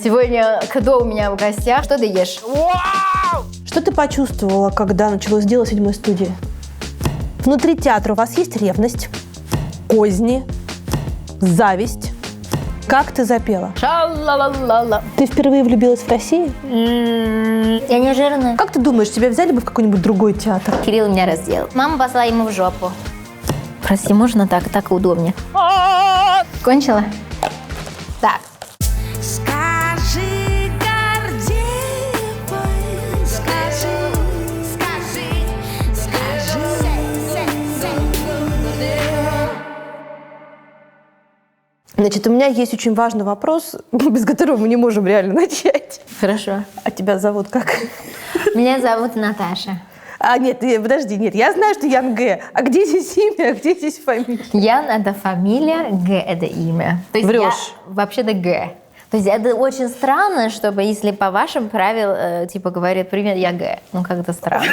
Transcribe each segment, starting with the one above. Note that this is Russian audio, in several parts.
Сегодня кто у меня в гостях? Что ты ешь? Что ты почувствовала, когда началось дело 7-й студии? Внутри театра у вас есть ревность, козни, зависть? Как ты запела? Ша-ла-ла-ла-ла. Ты впервые влюбилась в Россию? Я не жирная. Как ты думаешь, тебя взяли бы в какой-нибудь другой театр? Кирилл меня раздел. Мама послала ему в жопу. Прости, можно так? Так удобнее. Кончила? Так. Скажи, Гордеевой, скажи. Значит, у меня есть очень важный вопрос, без которого мы не можем реально начать. Хорошо. А тебя зовут как? Меня зовут Наташа. Нет, подожди, нет, я знаю, что Ян Г. А где здесь имя, а где здесь фамилия? Ян – это фамилия, Г – это имя. То есть Врешь. я вообще-то Г. То есть это очень странно, чтобы если по вашим правилам, типа, говорят, привет, я Г. Ну, как-то странно.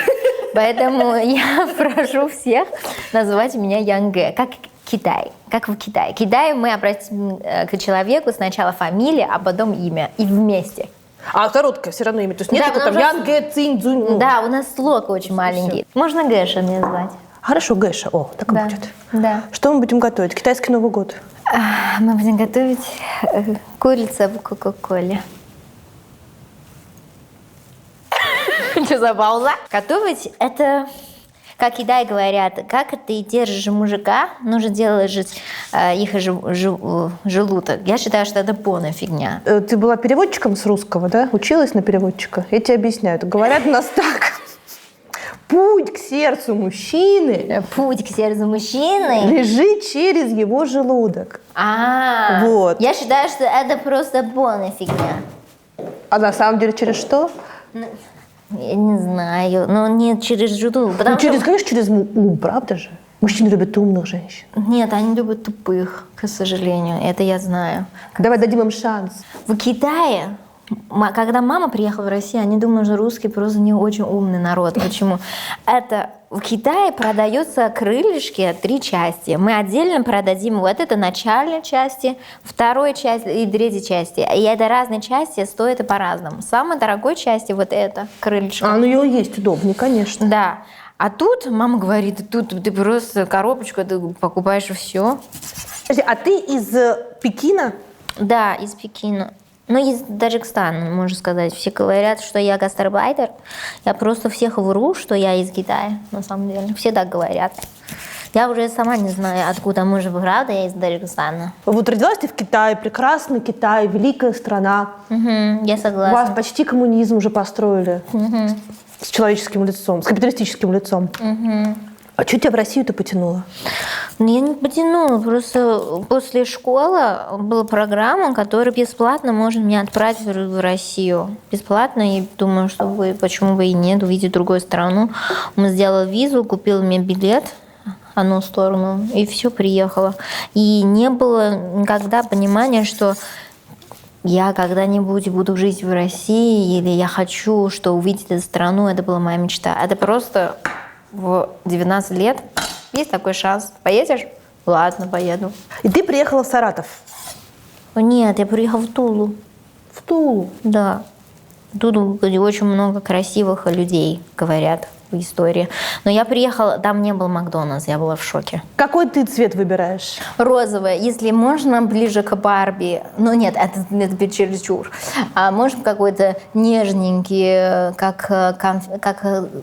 Поэтому я прошу всех называть меня Ян Г. Как Китай. Как в Китае. В Китае мы обратим к человеку сначала фамилия, а потом имя. И вместе. А короткое все равно имя. То есть нет Да, такого там Ян Г, Цинь, Цзунь. Ну. Да, у нас слог очень маленький. Можно Гэша мне звать? Хорошо, Гэша. О, так и Да. будет. Да. Что мы будем готовить? Китайский Новый год. Мы будем готовить курицу в кока-коле. Что за пауза? Готовить это, как в Китае говорят, как ты держишь мужика, нужно делать их желудок. Я считаю, что это полная фигня. Ты была переводчиком с русского, да? Училась на переводчика? Я тебе объясняю. Говорят у нас так. Путь к сердцу мужчины Путь к сердцу мужчины. лежит через его желудок. Вот. Я считаю, что это просто полная фигня. А на самом деле через что? Я не знаю, но не через желудок. Потому что... Конечно, через ум, правда же? Мужчины любят умных женщин. Нет, они любят тупых, к сожалению. Это я знаю. Давай дадим им шанс. В Китае, когда мама приехала в Россию, они думают, что русские просто не очень умный народ. Почему? Это в Китае продаются крылышки 3 части. Мы отдельно продадим вот это начальной части, второй части и третьей части. И это разные части стоят и по-разному. Самой дорогой части вот это крылышко. Ну ее есть удобнее, конечно. Да. А тут мама говорит, тут ты просто коробочку ты покупаешь и все. Подожди, а ты из Пекина? Да, из Пекина. Ну, из Таджикистана, можно сказать. Все говорят, что я гастарбайтер. Я просто всех вру, что я из Китая, на самом деле. Все так говорят. Я уже сама не знаю, откуда, может, правда, я из Таджикистана. Вот родилась ты в Китае, прекрасный Китай, великая страна. Я У согласна. вас почти коммунизм уже построили. С человеческим лицом, с капиталистическим лицом. А что тебя в Россию-то потянуло? Ну, я не потянула, просто после школы была программа, которая бесплатно может меня отправить в Россию. Бесплатно, и думаю, что почему бы и нет, увидеть другую страну. Мы сделали визу, купила мне билет в одну сторону, и все, приехала. И не было никогда понимания, что я когда-нибудь буду жить в России, или я хочу, что увидеть эту страну, это была моя мечта. Это просто в 19 лет есть такой шанс. Поедешь? Ладно, поеду. И ты приехала в Саратов. Нет, я приехала в Тулу. В Тулу. Да. Тут очень много красивых людей, говорят в истории. Но я приехала, там не был Макдональдс, я была в шоке. Какой ты цвет выбираешь? Розовое, если можно, ближе к Барби. Ну нет, это чересчур. А может какой-то нежненький, как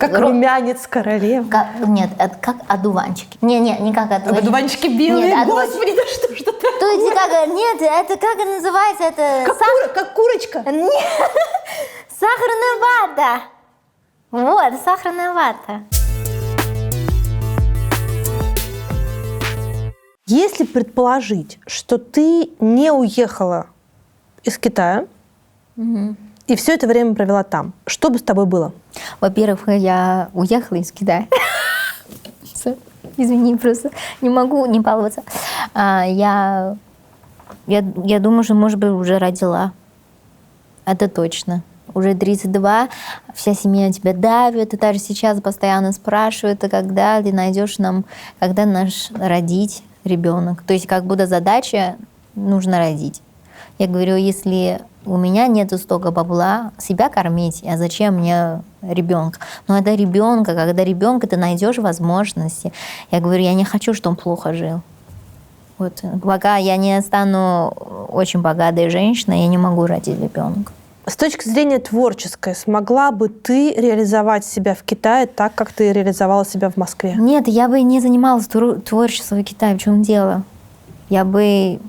Румянец королев. Нет, это как одуванчики. Не как одуванчики. Одуванчики белые. Нет, Господи, да что ты? То есть нет, это как это называется? Это Как курочка? Нет, сахарная вата. Вот, сахарная вата. Если предположить, что ты не уехала из Китая и все это время провела там, что бы с тобой было? Во-первых, я уехала из Китая. Извини, просто не могу не баловаться. Я думаю, что, может быть, уже родила. Это точно. Уже 32, вся семья тебя давит, и даже сейчас постоянно спрашивают, а когда ты найдешь нам, когда наш родить ребенок. То есть как будто задача нужно родить. Я говорю, если у меня нет столько бабла себя кормить, а зачем мне ребенка? Но это ребенка, когда ребенка ты найдешь возможности. Я говорю, я не хочу, чтобы он плохо жил. Вот. Пока я не стану очень богатой женщиной, я не могу родить ребенка. С точки зрения творческой, смогла бы ты реализовать себя в Китае так, как ты реализовала себя в Москве? Нет, я бы не занималась творчеством в Китае. В чем дело? Я бы,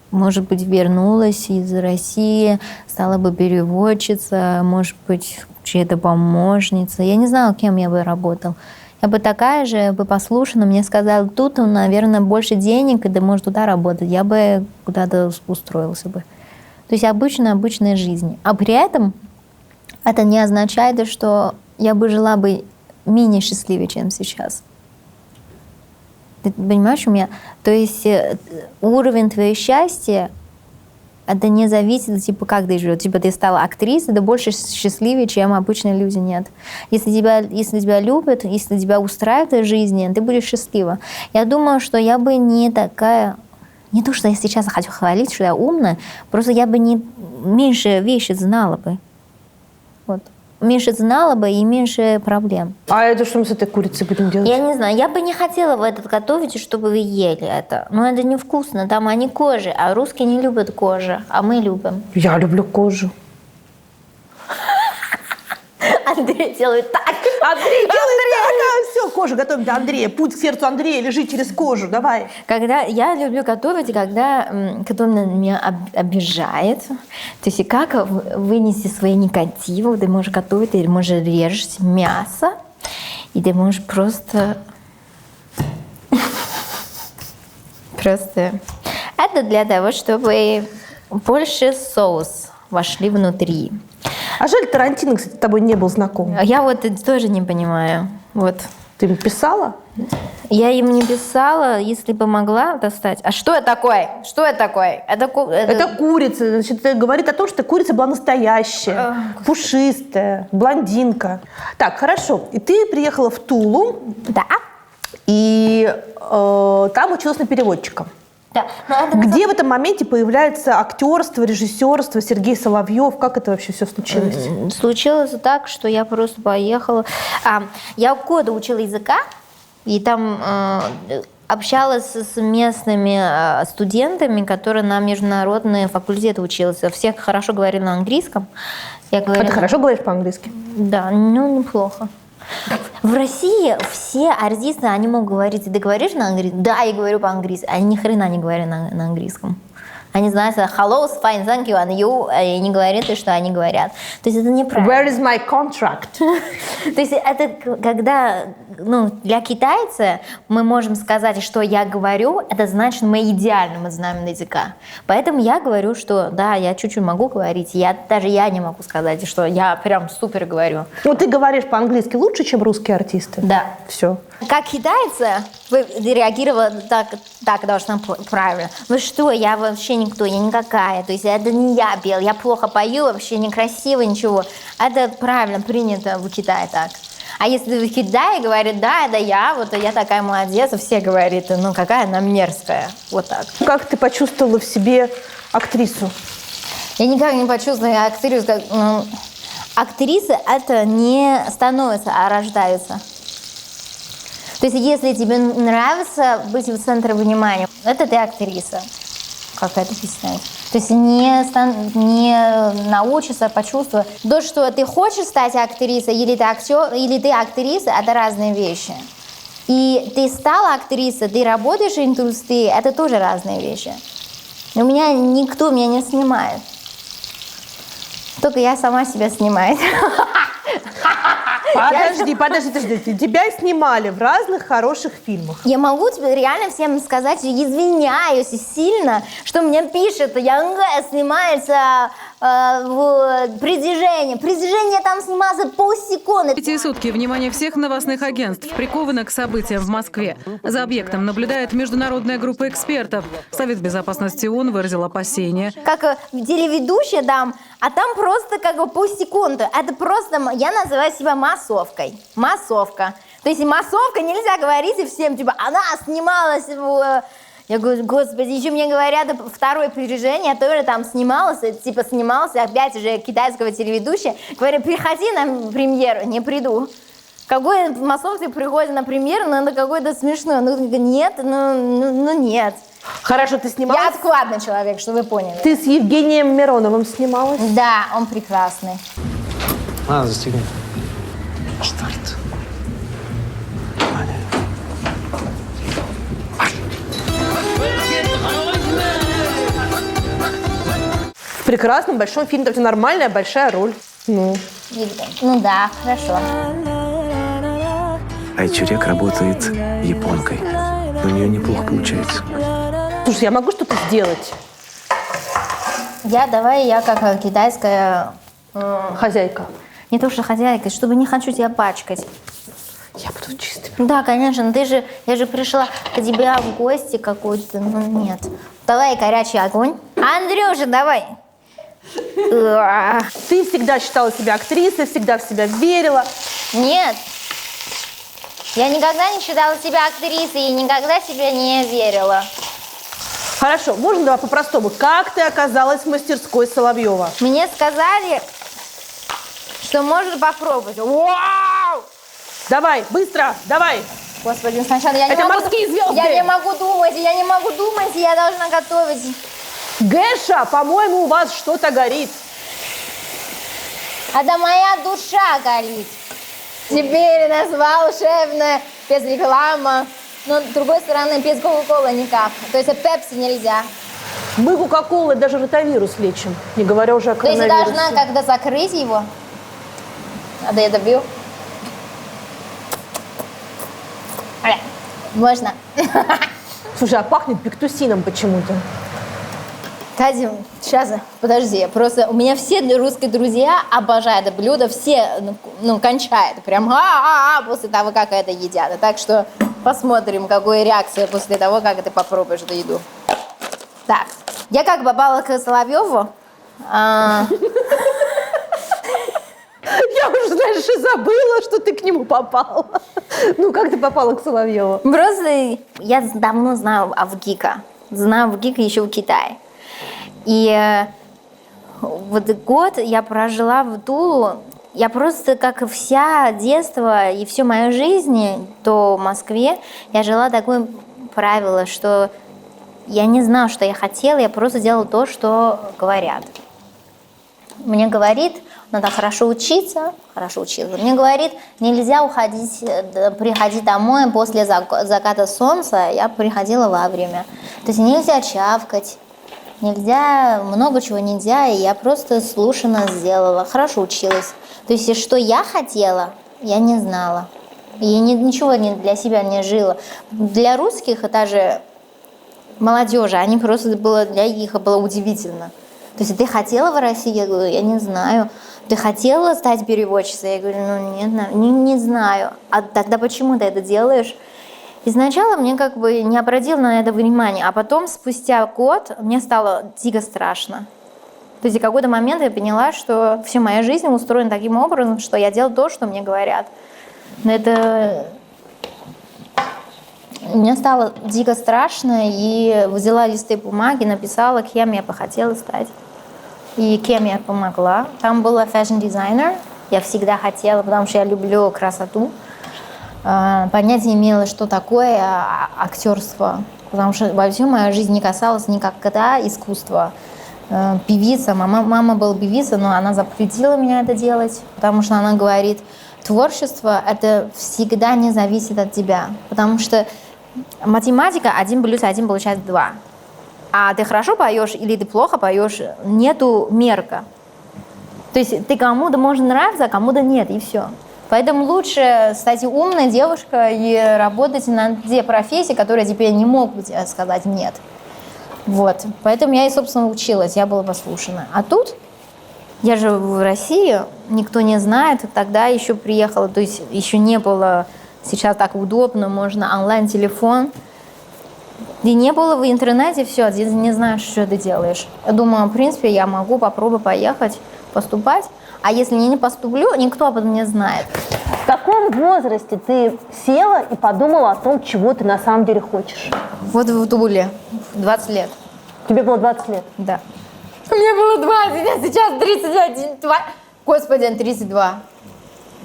может быть, вернулась из России, стала бы переводчица, может быть, чья-то помощница. Я не знала, кем я бы работала. Я бы такая же, бы послушана, мне сказали, тут, наверное, больше денег, и ты можешь туда работать. Я бы куда-то устроился бы. То есть обычная жизнь. А при этом это не означает, что я бы жила бы менее счастливее, чем сейчас. Ты понимаешь у меня? То есть уровень твоего счастья, это не зависит, типа, как ты живешь. Типа, ты стала актрисой, ты больше счастливее, чем обычные люди, нет. Если тебя любят, если тебя устраивает в жизни, ты будешь счастлива. Я думаю, что я бы не такая... Не то, что я сейчас хочу хвалить, что я умная, просто я бы меньше вещи знала бы. Вот. Меньше знала бы и меньше проблем. А это что мы с этой курицей будем делать? Я не знаю, я бы не хотела в этот готовить, чтобы вы ели это. Но это невкусно, там они кожи, а русские не любят кожи, а мы любим. Я люблю кожу. Андрей делает так. Андрей, делай так! Все, кожу готовим для Андрея. Путь к сердцу Андрея лежит через кожу. Давай. Когда я люблю готовить, когда кто-то меня обижает, то есть как вынести свои негативы, ты можешь готовить, ты можешь режать мясо, и ты можешь просто... Это для того, чтобы больше соус вошли внутри. А жаль, Тарантино, кстати, с тобой не был знаком. Я вот тоже не понимаю. Вот. Ты ему писала? Я им не писала, если бы могла достать. А что это такое? Что это такое? Это курица. Значит, это говорит о том, что курица была настоящая, пушистая, блондинка. Так, хорошо. И ты приехала в Тулу. Да. И там училась на переводчика. Да. Где в этом моменте появляется актерство, режиссерство, Сергей Соловьев? Как это вообще все случилось? Случилось так, что я просто поехала. Я года учила языка, и там общалась с местными студентами, которые на международные факультеты учились. Все хорошо говорили на английском. Я говорила, А ты хорошо говоришь по-английски? Да, ну неплохо. В России все артисты, они могут говорить, ты говоришь на английском? Да, я говорю по-английски. Они ни хрена не говорят на английском. Они знают, hello, fine, thank you, and you, и не говорят, что они говорят. То есть это неправильно. Where is my contract? То есть это когда, для китайца мы можем сказать, что я говорю, это значит, мы идеально мы знаем языка. Поэтому я говорю, что да, я чуть-чуть могу говорить, даже я не могу сказать, что я прям супер говорю. Ну, ты говоришь по-английски лучше, чем русские артисты? Да. Все. Как китайцы, вы реагировали так должно правильно. Вы что, я вообще никто, я никакая. То есть это не я пел, я плохо пою, вообще некрасиво, ничего. Это правильно принято в Китае так. А если в Китае говорят, да, это я, вот я такая молодец, и все говорят, какая она мерзкая. Вот так. Как ты почувствовала в себе актрису? Я никак не почувствовала актрису. Актрисы это не становятся, а рождаются. То есть, если тебе нравится быть в центре внимания, это ты актриса. Как это объяснять? То есть, не научиться, почувствовать. То, что ты хочешь стать актрисой, или ты актер, или ты актриса, это разные вещи. И ты стала актрисой, ты работаешь в индустрии, это тоже разные вещи. У меня никто меня не снимает. Только я сама себя снимаю. Подожди. Тебя снимали в разных хороших фильмах. Я могу тебе реально всем сказать, извиняюсь сильно, что мне пишет, Янгэ снимается в «Притяжении». «Притяжение» там снимался полсекунды. Эти сутки внимание всех новостных агентств приковано к событиям в Москве. За объектом наблюдает международная группа экспертов. Совет безопасности ООН выразил опасения. Как телеведущая там, а там просто полсекунды. Это просто, я называю себя массовкой. Массовка. То есть массовка нельзя говорить всем, она снималась в Я говорю, господи, еще мне говорят, второе приближение, я тоже там снималась, опять уже китайского телеведущего. Говорю, приходи на премьеру, не приду. Какой массовый приходит на премьеру, но это какой-то смешной. Ну, нет, нет. Хорошо, ты снималась? Я откладный человек, чтобы вы поняли. Ты с Евгением Мироновым снималась? Да, он прекрасный. Застегни. Старт. Внимание. В прекрасном большом фильме. Это нормальная большая роль. Ну. Ну да, хорошо. Айчурек работает японкой. У нее неплохо получается. Слушай, я могу что-то сделать? Давай я как китайская... Хозяйка. Не то, что хозяйка, чтобы не хочу тебя пачкать. Я буду чистой. Да, конечно, я же пришла к тебе в гости какой-то, нет. Давай горячий огонь. Андрюша, давай. Ты всегда считала себя актрисой, всегда в себя верила. Нет. Я никогда не считала себя актрисой и никогда себе не верила. Хорошо, можно давай по-простому. Как ты оказалась в мастерской Соловьева? Мне сказали, что можно попробовать. Вау! Давай, быстро, давай. Господи, сначала я не Это могу... «Морские звезды». Я не могу думать, я должна готовить. Гэша, по-моему, у вас что-то горит. Это моя душа горит. Теперь у нас волшебная, без рекламы. Но, с другой стороны, без кока-колы никак. То есть пепси нельзя. Мы кока-колой даже ротавирус лечим, не говоря уже о То есть я коронавирусе. должна когда закрыть его. А да я добью. Можно. Слушай, а пахнет пектусином почему-то. Катя, сейчас, подожди, просто у меня все русские друзья обожают это блюдо, все, кончают, прям после того, как это едят. Так что посмотрим, какая реакция после того, как ты попробуешь эту еду. Так, я как попала к Соловьеву. Я уже, знаешь, и забыла, что ты к нему попала. Ну, как ты попала к Соловьеву? Просто я давно знаю Авгика. Знаю Авгика еще в Китае. И вот год я прожила в Тулу. Я просто, как вся детство и всю мою жизнь, то в Москве, я жила такое правило, что я не знала, что я хотела, я просто делала то, что говорят. Мне говорит, надо хорошо учиться. Мне говорит, нельзя приходить домой после заката солнца. Я приходила вовремя. То есть нельзя чавкать, нельзя, много чего нельзя. И я просто слушно сделала, хорошо училась. То есть что я хотела, я не знала. Я ничего для себя не жила. Для русских, даже молодежи, они просто для них было удивительно. То есть ты хотела в России? Я говорю, я не знаю. Ты хотела стать переводчицей? Я говорю, нет, не знаю. А тогда почему ты это делаешь? И сначала мне не обратила на это внимание, а потом, спустя год, мне стало дико страшно. То есть в какой-то момент я поняла, что вся моя жизнь устроена таким образом, что я делаю то, что мне говорят. Но это... Мне стало дико страшно, и взяла листы бумаги, написала, кем я бы хотела стать. И кем я помогла. Там была фэшн-дизайнер. Я всегда хотела, потому что я люблю красоту. Понятия не имела, что такое актерство. Потому что во всю мою жизнь не касалась никогда искусства. Певица, мама была певица, но она запретила меня это делать. Потому что она говорит, творчество это всегда не зависит от тебя. Потому что математика 1 плюс 1 получается 2. А ты хорошо поешь или ты плохо поешь, нету мерка. То есть ты кому-то может нравиться, а кому-то нет, и все. Поэтому лучше стать умной девушкой и работать на те профессии, которые тебе не могут сказать нет. Вот. Поэтому я и, собственно, училась, я была послушана. А тут я живу в России, никто не знает, тогда еще приехала, то есть еще не было, сейчас так удобно, можно онлайн-телефон. И не было в интернете, все, ты не знаешь, что ты делаешь. Я думаю, в принципе, я могу попробовать поехать, поступать. А если я не поступлю, никто об этом не знает. В каком возрасте ты села и подумала о том, чего ты на самом деле хочешь? Вот в Туле, 20 лет. Тебе было 20 лет. Да. Мне было 20, а сейчас 31. Господи, 32.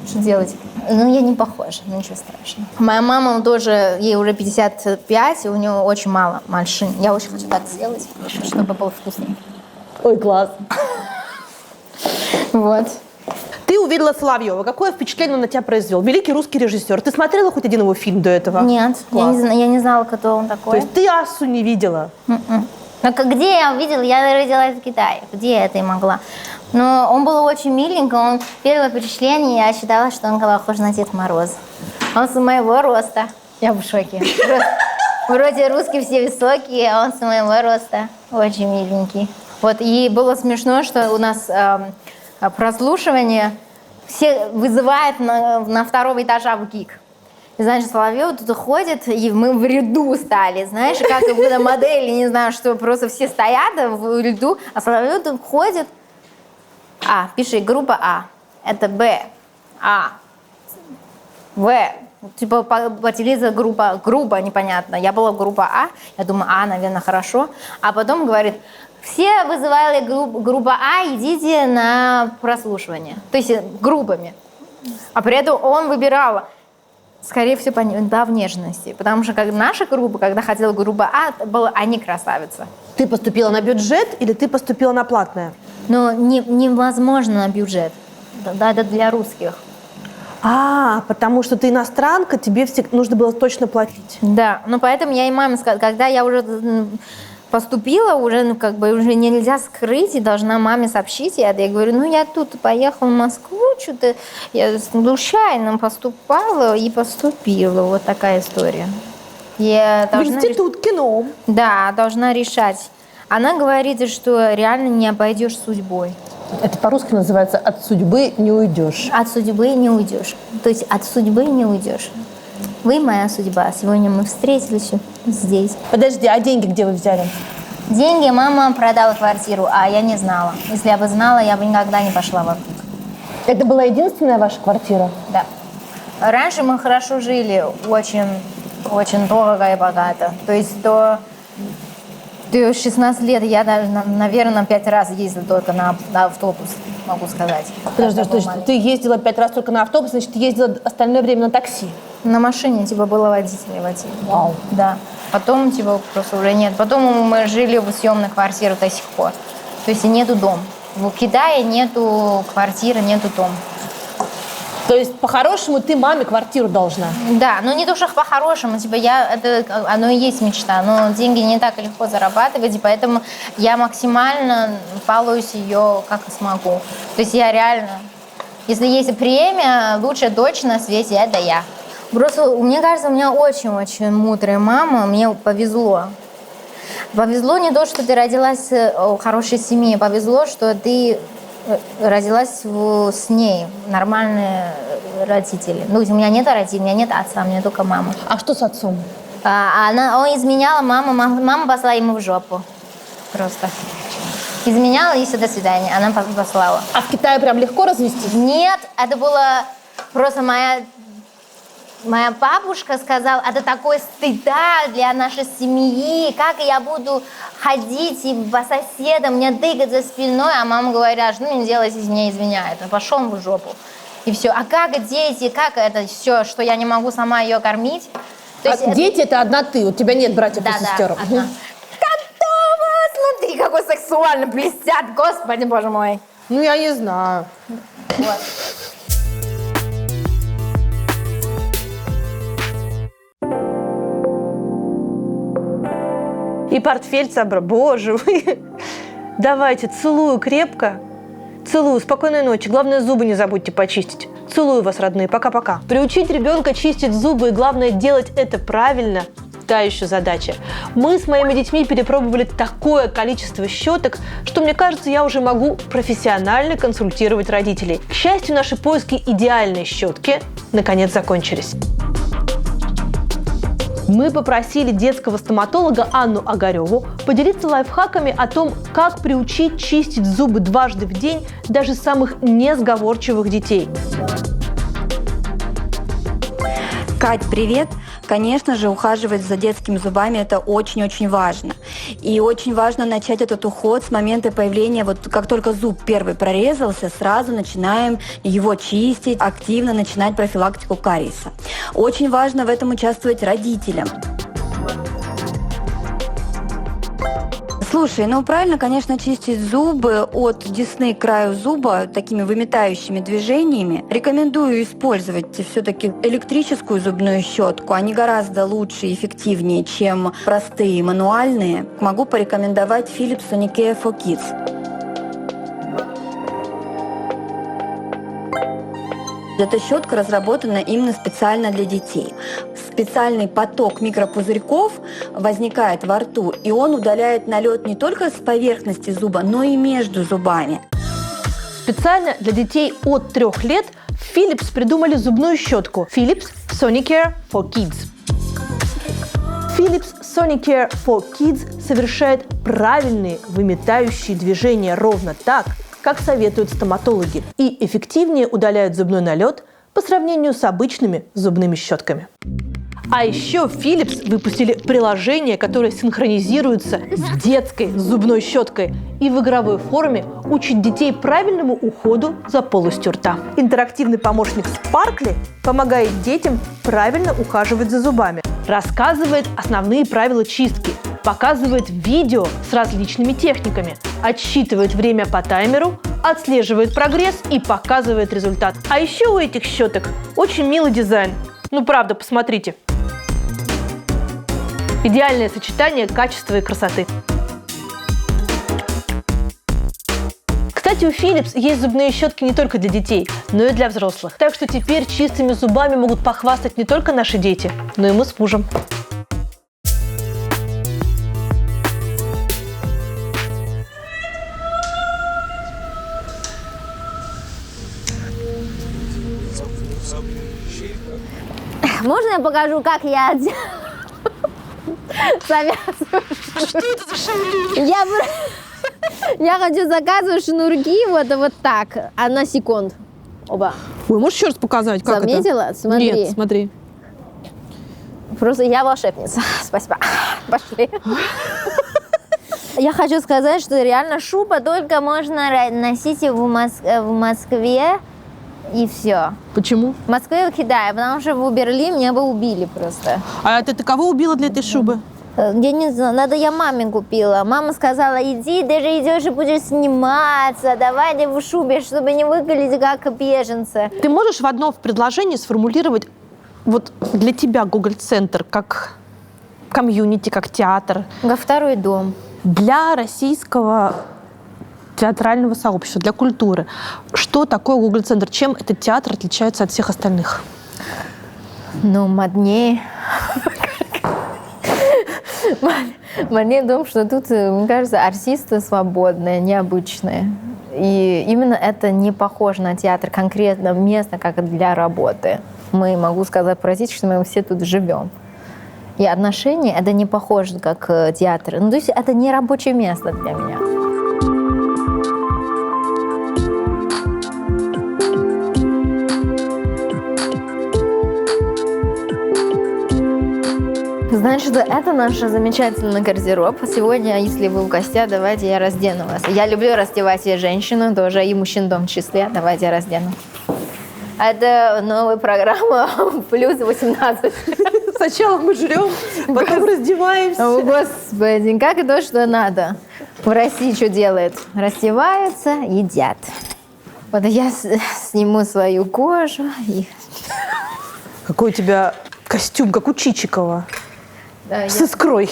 Что делать? Ну, я не похожа, ничего страшного. Моя мама тоже, ей уже 55, и у нее очень мало морщин. Я очень хочу так сделать, чтобы было вкусно. Ой, класс. Вот. Ты увидела Соловьева. Какое впечатление он на тебя произвел? Великий русский режиссер. Ты смотрела хоть один его фильм до этого? Нет, Класс. я не знала, кто он То такой. есть ты Ассу не видела? Ну, где я увидела? Я родилась в Китае. Где я это и могла? Но он был очень миленький. Он первое впечатление, я считала, что он похож на Дед Мороз. Он с моего роста. Я в шоке. Вроде русские все высокие, а он с моего роста. Очень миленький. Вот, и было смешно, что у нас прослушивание все вызывает на второго этажа в ГИК. И, знаешь, Соловьев тут ходит, и мы в ряду стали, знаешь, как будто модели, не знаю, что просто все стоят в ряду, а Соловьев тут ходит. А, пиши, группа А, это Б, А, В. Типа по телевизору группа непонятно. Я была группа А, я думаю, А, наверное, хорошо. А потом говорит, все вызывали группа А, идите на прослушивание. То есть группами. А при этом он выбирал, скорее всего, по внешности. Потому что как наша группа, когда хотела группа А, это было они красавицы. Ты поступила на бюджет или ты поступила на платное? Но невозможно на бюджет. Да, это для русских. Потому что ты иностранка, тебе нужно было точно платить. Да, ну поэтому я и маме сказала, когда я уже поступила, уже, уже нельзя скрыть, и должна маме сообщить. Я говорю, я тут поехала в Москву, что-то я случайно поступала и поступила. Вот такая история. Я В институт кино. Да, должна решать. Она говорит, что реально не обойдешь судьбой. Это по-русски называется «от судьбы не уйдешь». От судьбы не уйдешь. То есть от судьбы не уйдешь. Вы моя судьба. Сегодня мы встретились здесь. Подожди, а деньги где вы взяли? Деньги мама продала квартиру, а я не знала. Если я бы знала, я бы никогда не пошла в ВГИК. Это была единственная ваша квартира? Да. Раньше мы хорошо жили, очень, очень дорого и богато. То есть до 16 лет я, наверное, 5 раз ездила только на автобус, могу сказать. Подожди, ты ездила 5 раз только на автобус, значит, ты ездила остальное время на такси? На машине, было водителя водить. Вау. Да. Потом, просто уже нет. Потом мы жили в съемной квартире до сих пор. То есть нету дома. В Китае нету квартиры, нету дома. То есть, по-хорошему, ты маме квартиру должна? Да, не то, что по-хорошему, оно и есть мечта, но деньги не так легко зарабатывать, и поэтому я максимально балуюсь ее как смогу. То есть я реально, если есть премия, лучшая дочь на свете, это я. Просто, мне кажется, у меня очень-очень мудрая мама, мне повезло. Повезло не то, что ты родилась в хорошей семье, повезло, что ты родилась с ней, нормальные родители. У меня нет родителей, у меня нет отца, у меня только мама. А что с отцом? Он изменяла мама послала ему в жопу. Просто. Изменяла, и все, до свидания. Она послала. А в Китае прям легко развестись? Нет, это было просто моя бабушка сказала, это такой стыда для нашей семьи, как я буду ходить и по соседам, мне тыкать за спиной, а мама говорит, что мне делать, если меня изменяет, пошел в жопу. И все. А как дети, как это все, что я не могу сама ее кормить? То есть дети это одна ты, у тебя нет братьев и сестер. Да, одна. Готово! Смотри, какой сексуально блестят, господи, боже мой. Я не знаю. Вот. И портфель собрал. Боже мой. Давайте, целую крепко. Целую. Спокойной ночи. Главное, зубы не забудьте почистить. Целую вас, родные. Пока-пока. Приучить ребенка чистить зубы и, главное, делать это правильно – та еще задача. Мы с моими детьми перепробовали такое количество щеток, что, мне кажется, я уже могу профессионально консультировать родителей. К счастью, наши поиски идеальной щетки наконец закончились. Мы попросили детского стоматолога Анну Огареву поделиться лайфхаками о том, как приучить чистить зубы дважды в день даже самых несговорчивых детей. Кать, привет! Конечно же, ухаживать за детскими зубами – это очень-очень важно. И очень важно начать этот уход с момента появления, вот как только зуб первый прорезался, сразу начинаем его чистить, активно начинать профилактику кариеса. Очень важно в этом участвовать родителям. Слушай, ну правильно, конечно, чистить зубы от десны к краю зуба такими выметающими движениями. Рекомендую использовать все-таки электрическую зубную щетку. Они гораздо лучше и эффективнее, чем простые мануальные. Могу порекомендовать Philips Sonicare for Kids. Эта щетка разработана именно специально для детей. Специальный поток микропузырьков возникает во рту, и он удаляет налет не только с поверхности зуба, но и между зубами. Специально для детей от 3 лет в Philips придумали зубную щетку Philips Sonicare for Kids. Philips Sonicare for Kids совершает правильные выметающие движения ровно так, как советуют стоматологи, и эффективнее удаляют зубной налет по сравнению с обычными зубными щетками. А еще Philips выпустили приложение, которое синхронизируется с детской зубной щеткой и в игровой форме учит детей правильному уходу за полостью рта. Интерактивный помощник Sparkly помогает детям правильно ухаживать за зубами, рассказывает основные правила чистки, показывает видео с различными техниками, отсчитывает время по таймеру, отслеживает прогресс и показывает результат. А еще у этих щеток очень милый дизайн. Ну правда, посмотрите. Идеальное сочетание качества и красоты. Кстати, у Philips есть зубные щетки не только для детей, но и для взрослых. Так что теперь чистыми зубами могут похвастать не только наши дети, но и мы с мужем. Можно я покажу, как я завязываю? Что это за шаурма? Я хочу заказывать шнурки вот так, на секунд. Оба. Ой, можешь еще раз показать, как Заметила? это? Смотри. Нет, смотри. Просто я волшебница. Спасибо. Пошли. Я хочу сказать, что реально шуба только можно носить в Москве, и все. Почему? В Москве и в Китае, потому что в Берлине меня бы убили просто. А ты кого убила для этой шубы? Я не знаю, надо я маме купила. Мама сказала, иди, даже идешь и будешь сниматься, давай не в шубе, чтобы не выглядеть как беженцы. Ты можешь в одном предложении сформулировать вот для тебя Гоголь-центр как комьюнити, как театр? Во второй дом. Для российского театрального сообщества, для культуры. Что такое Гоголь-центр? Чем этот театр отличается от всех остальных? Ну, моднее. Моднее в том, что тут, мне кажется, артисты свободные, необычные. И именно это не похоже на театр, конкретно место, как для работы. Мы, могу сказать, простите, что мы все тут живем. И отношения, это не похоже, как театр. Ну, то есть это не рабочее место для меня. Значит, это наш замечательный гардероб. Сегодня, если вы в гостях, давайте я раздену вас. Я люблю раздевать и женщину тоже, и мужчин в том числе. Давайте я раздену. Это новая программа «Плюс 18». Сначала мы жрем, потом раздеваемся. О, Господи, как и то, что надо. В России что делают? Раздеваются, едят. Вот я сниму свою кожу. И... Какой у тебя костюм, как у Чичикова. Да, с искрой.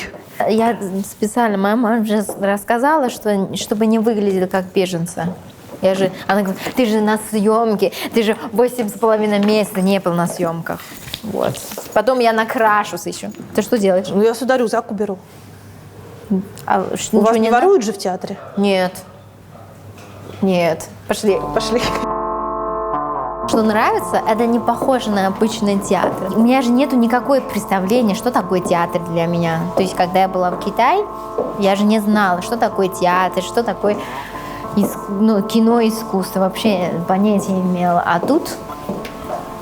Я специально, моя мама уже рассказала, что чтобы не выглядели как беженцы. Она говорит, ты же на съемке, ты же 8,5 месяцев не был на съемках. Вот. Потом я накрашусь еще. Ты что делаешь? Ну, я сюда рюкзак уберу. А, У вас не надо? воруют же в театре? Нет. Нет. Пошли. Пошли. Что нравится, это не похоже на обычный театр. У меня же нету никакого представления, что такое театр для меня. То есть, когда я была в Китае, я же не знала, что такое театр, что такое кино, искусство. Вообще понятия не имела. А тут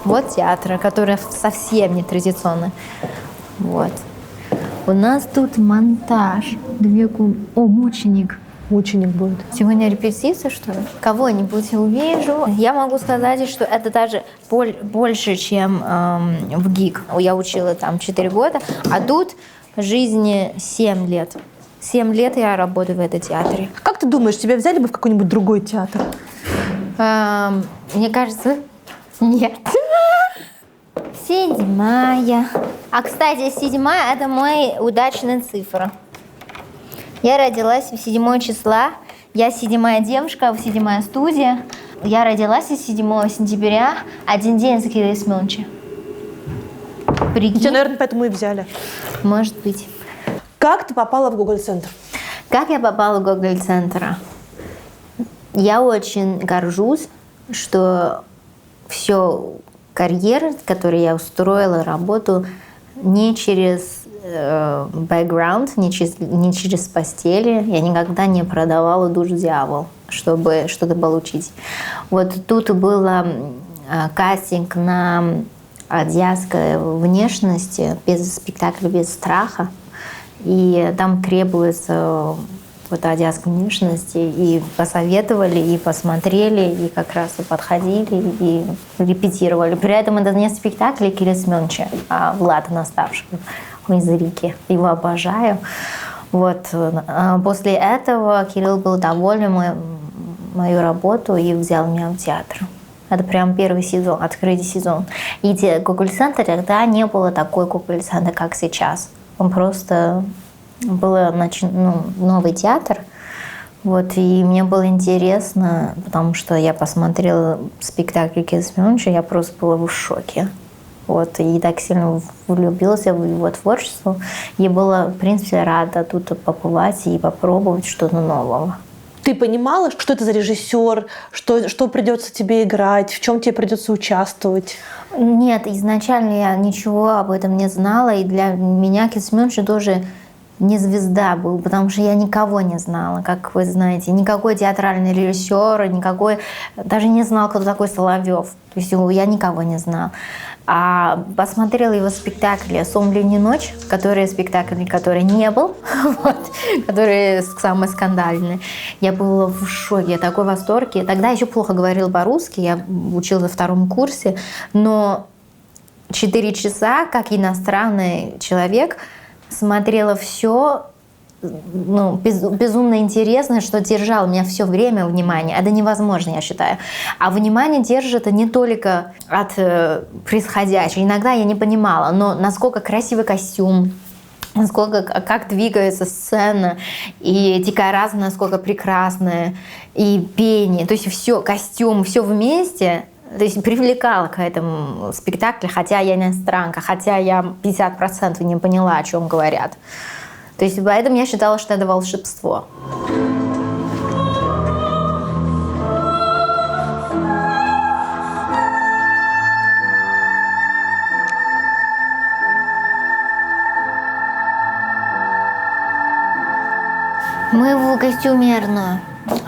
вот театр, который совсем не традиционный. Вот. У нас тут монтаж. Мученик. Мученик будет. Сегодня репетиция, что ли? Кого-нибудь увижу. Я могу сказать, что это даже больше, чем в ГИК. Я учила там 4 года, а тут жизни 7 лет. 7 лет я работаю в этом театре. Как ты думаешь, тебя взяли бы в какой-нибудь другой театр? Мне кажется, нет. 7-я. А, кстати, 7-я – это моя удачная цифра. Я родилась 7 числа. Я 7-я девушка, 7-я студия. Я родилась 7 сентября, один день за Кирилла Семеновича. Прикинь? Тебя, наверное, поэтому и взяли. Может быть. Как ты попала в Гоголь-центр? Как я попала в Гоголь-центр? Я очень горжусь, что все карьеру, которую я устроила, работу не через бэкграунд, не через постели. Я никогда не продавала душу дьяволу, чтобы что-то получить. Вот тут был кастинг на азиатской внешности, без спектакля, без страха. И там требуется вот азиатской внешности. И посоветовали, и посмотрели, и как раз и подходили, и репетировали. При этом это не спектакль Кирилла Семеновича, а Влада Наставшего из Рики. Его обожаю. Вот. После этого Кирилл был доволен мою работу и взял меня в театр. Это прям первый сезон, открытый сезон. И Гоголь-центр тогда не было такой Гоголь-центр, как сейчас. Он просто был новый театр. Вот, и мне было интересно, потому что я посмотрела спектакль Кирилла Семеновича, я просто была в шоке. Вот, и так сильно влюбилась в его творчество. И была, в принципе, рада тут побывать и попробовать что-то нового. Ты понимала, что это за режиссер, что придется тебе играть, в чем тебе придется участвовать? Нет, изначально я ничего об этом не знала. И для меня Кирилл Семенович тоже не звезда был, потому что я никого не знала, как вы знаете. Никакой театральный режиссер, даже не знала, кто такой Соловьев. То есть я никого не знала. А посмотрела его спектакль «Сон в летнюю ночь», спектакль, который не был, вот, который самый скандальный. Я была в шоке, я такой в восторге. Тогда еще плохо говорила по-русски, я училась на 2 курсе, но 4 часа, как иностранный человек, смотрела все, безумно интересно, что держало меня все время внимание. Это невозможно, я считаю. А внимание держит не только от происходящего. Иногда я не понимала, но насколько красивый костюм, как двигается сцена, и декорация насколько прекрасная, и пение, то есть все, костюм, все вместе. То есть привлекала к этому спектаклю, хотя я иностранка, хотя я 50% не поняла, о чем говорят. То есть поэтому я считала, что это волшебство. Мы в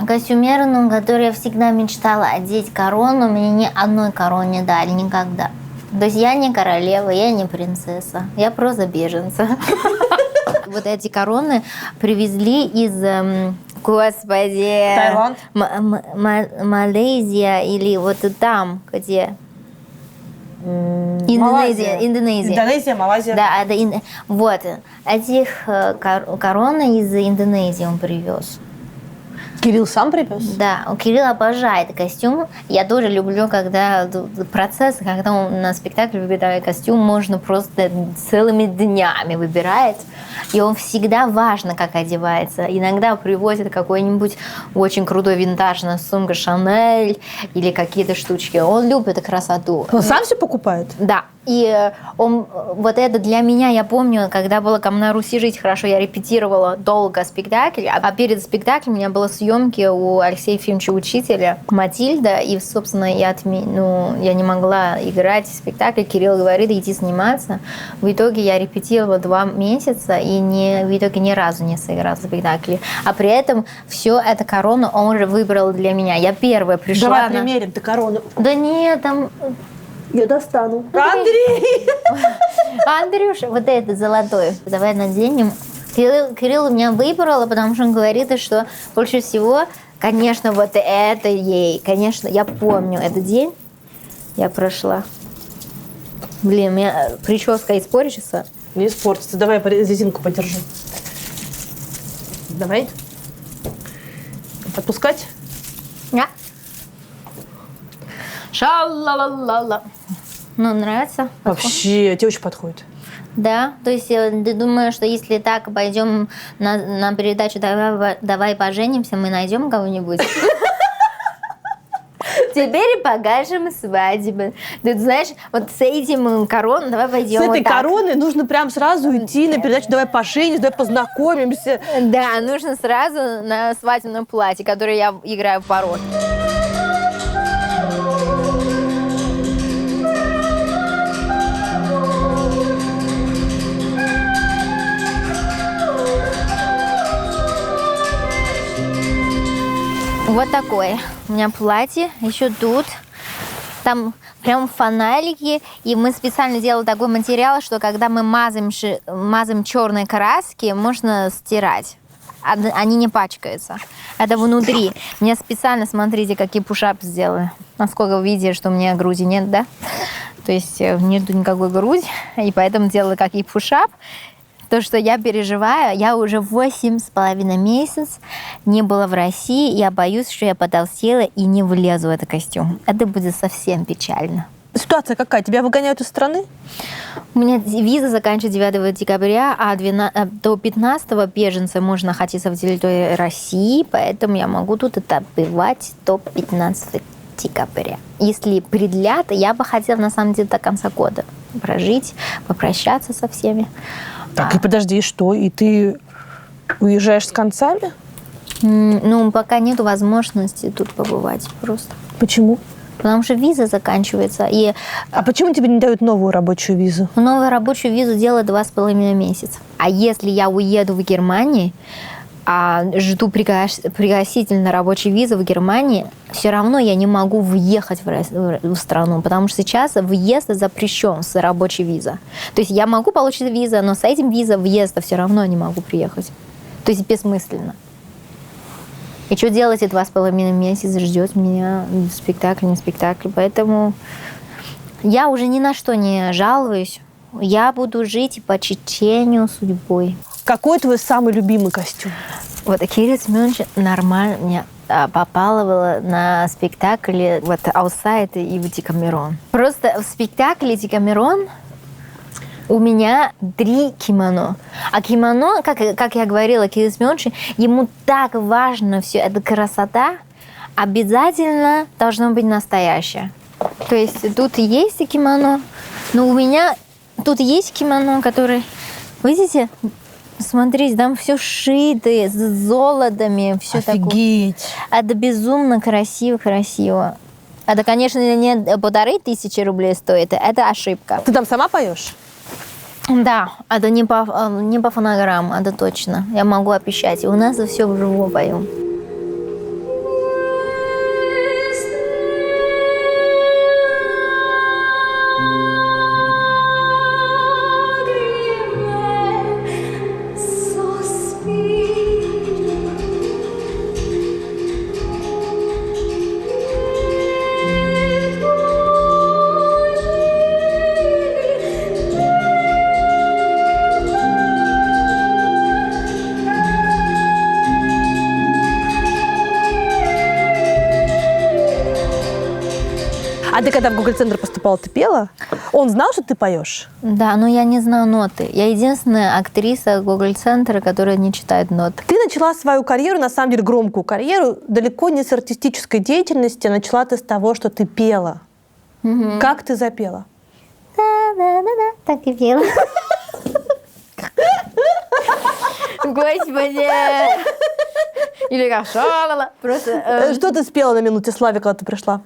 костюмерную, которую я всегда мечтала одеть корону. Мне ни одной короны не дали никогда. То есть я не королева, я не принцесса, я просто беженца. Вот эти короны привезли из, господи... Таиланд? Малайзия или вот там, где... Индонезия. Индонезия, Малайзия. Да, это вот. Этих короны из Индонезии он привез. Кирилл сам привез? Да, Кирилл обожает костюм. Я тоже люблю, когда процесс, когда он на спектакль выбирает костюм, можно просто целыми днями выбирать. И он всегда важно, как одевается. Иногда привозят какой-нибудь очень крутой винтажная сумка Шанель или какие-то штучки. Он любит красоту. Он сам все покупает? Да. И он, вот это для меня, я помню, когда было «Кому на Руси жить хорошо», я репетировала долго спектакль, а перед спектаклем у меня были съемки у Алексея Ефимовича Учителя «Матильда», и, собственно, я не могла играть в спектакле. Кирилл говорит, иди сниматься. В итоге я репетировала 2 месяца и в итоге ни разу не сыграла в спектакле. А при этом все это корону он уже выбрал для меня. Я первая пришла. Давай примерим, ты корону. Да нет, там... Я достану. Андрей! Андрюша, вот это золотой. Давай наденем. Кирилл меня выбрал, потому что он говорит, что больше всего, конечно, вот это ей. Конечно, я помню этот день. Я прошла. Блин, у меня прическа испортится. Не испортится. Давай резинку подержи. Давай. Отпускать? Я. Ша-ла-ла-ла-ла. Ну, нравится? Вообще, тебе очень подходит. Да, то есть ты думаешь, что если так пойдем на передачу «Давай поженимся», мы найдем кого-нибудь? Теперь и покажем свадьбу. Ты знаешь, вот с этим короной давай пойдем. С этой вот так. короной нужно прям сразу идти на передачу «Давай поженимся», «Давай познакомимся». Да, нужно сразу на свадебном платье, которое я играю в пародии. Вот такое у меня платье, еще тут. Там прям фонарики, и мы специально делали такой материал, что когда мы мазаем черные краски, можно стирать. Они не пачкаются. Это внутри. Мне специально, смотрите, какие пушапы сделали. Насколько вы видите, что у меня груди нет, да? То есть нету никакой груди, и поэтому делала какие пушап. То, что я переживаю, я уже 8,5 месяцев не была в России, я боюсь, что я потолстела и не влезу в этот костюм. Это будет совсем печально. Ситуация какая? Тебя выгоняют из страны? У меня виза заканчивается 9 декабря, а до 15-го беженца можно находиться в территории России, поэтому я могу тут это отбывать до 15 декабря. Если продлят, я бы хотела, на самом деле, до конца года прожить, попрощаться со всеми. Так, и подожди, и что? И ты уезжаешь с концами? Ну, пока нет возможности тут побывать просто. Почему? Потому что виза заканчивается. И А почему тебе не дают новую рабочую визу? новую рабочую визу делают 2,5 месяца. А если я уеду в Германию, жду пригласительную на рабочую визу в Германии, все равно я не могу въехать в страну, потому что сейчас въезд запрещен с рабочей визой. То есть я могу получить визу, но с этим визой въезда все равно не могу приехать. То есть бессмысленно. И что делать, 2,5 месяца ждет меня спектакль, не спектакль. Поэтому я уже ни на что не жалуюсь. Я буду жить по течению судьбой. Какой твой самый любимый костюм? Вот Кирилл Семенович нормально меня попалывала на спектакле вот «Аусайд» и в «Декамерон». Просто в спектакле «Декамерон» у меня 3 кимоно. А кимоно, как я говорила, Кирилл Семенович, ему так важно все, эта красота обязательно должно быть настоящее. То есть тут есть кимоно, но у меня тут есть кимоно, которое, видите, смотрите, там все шито, с золотами, все такое. Офигеть! Это безумно красиво. Это, конечно, не 1500 рублей стоит, это ошибка. Ты там сама поешь? Да, это не по фонограммам, это точно. Я могу обещать. И у нас все вживую поем. А ты когда в Гоголь-центр поступала, ты пела? Он знал, что ты поешь? Да, но я не знаю ноты. Я единственная актриса Гоголь-центра, которая не читает ноты. Ты начала свою карьеру, на самом деле громкую карьеру, далеко не с артистической деятельности, начала ты с того, что ты пела. Как ты запела? да-да-да, так и пела. Господи! Или как шалала. Просто... Что ты спела на минуте славы, когда ты пришла?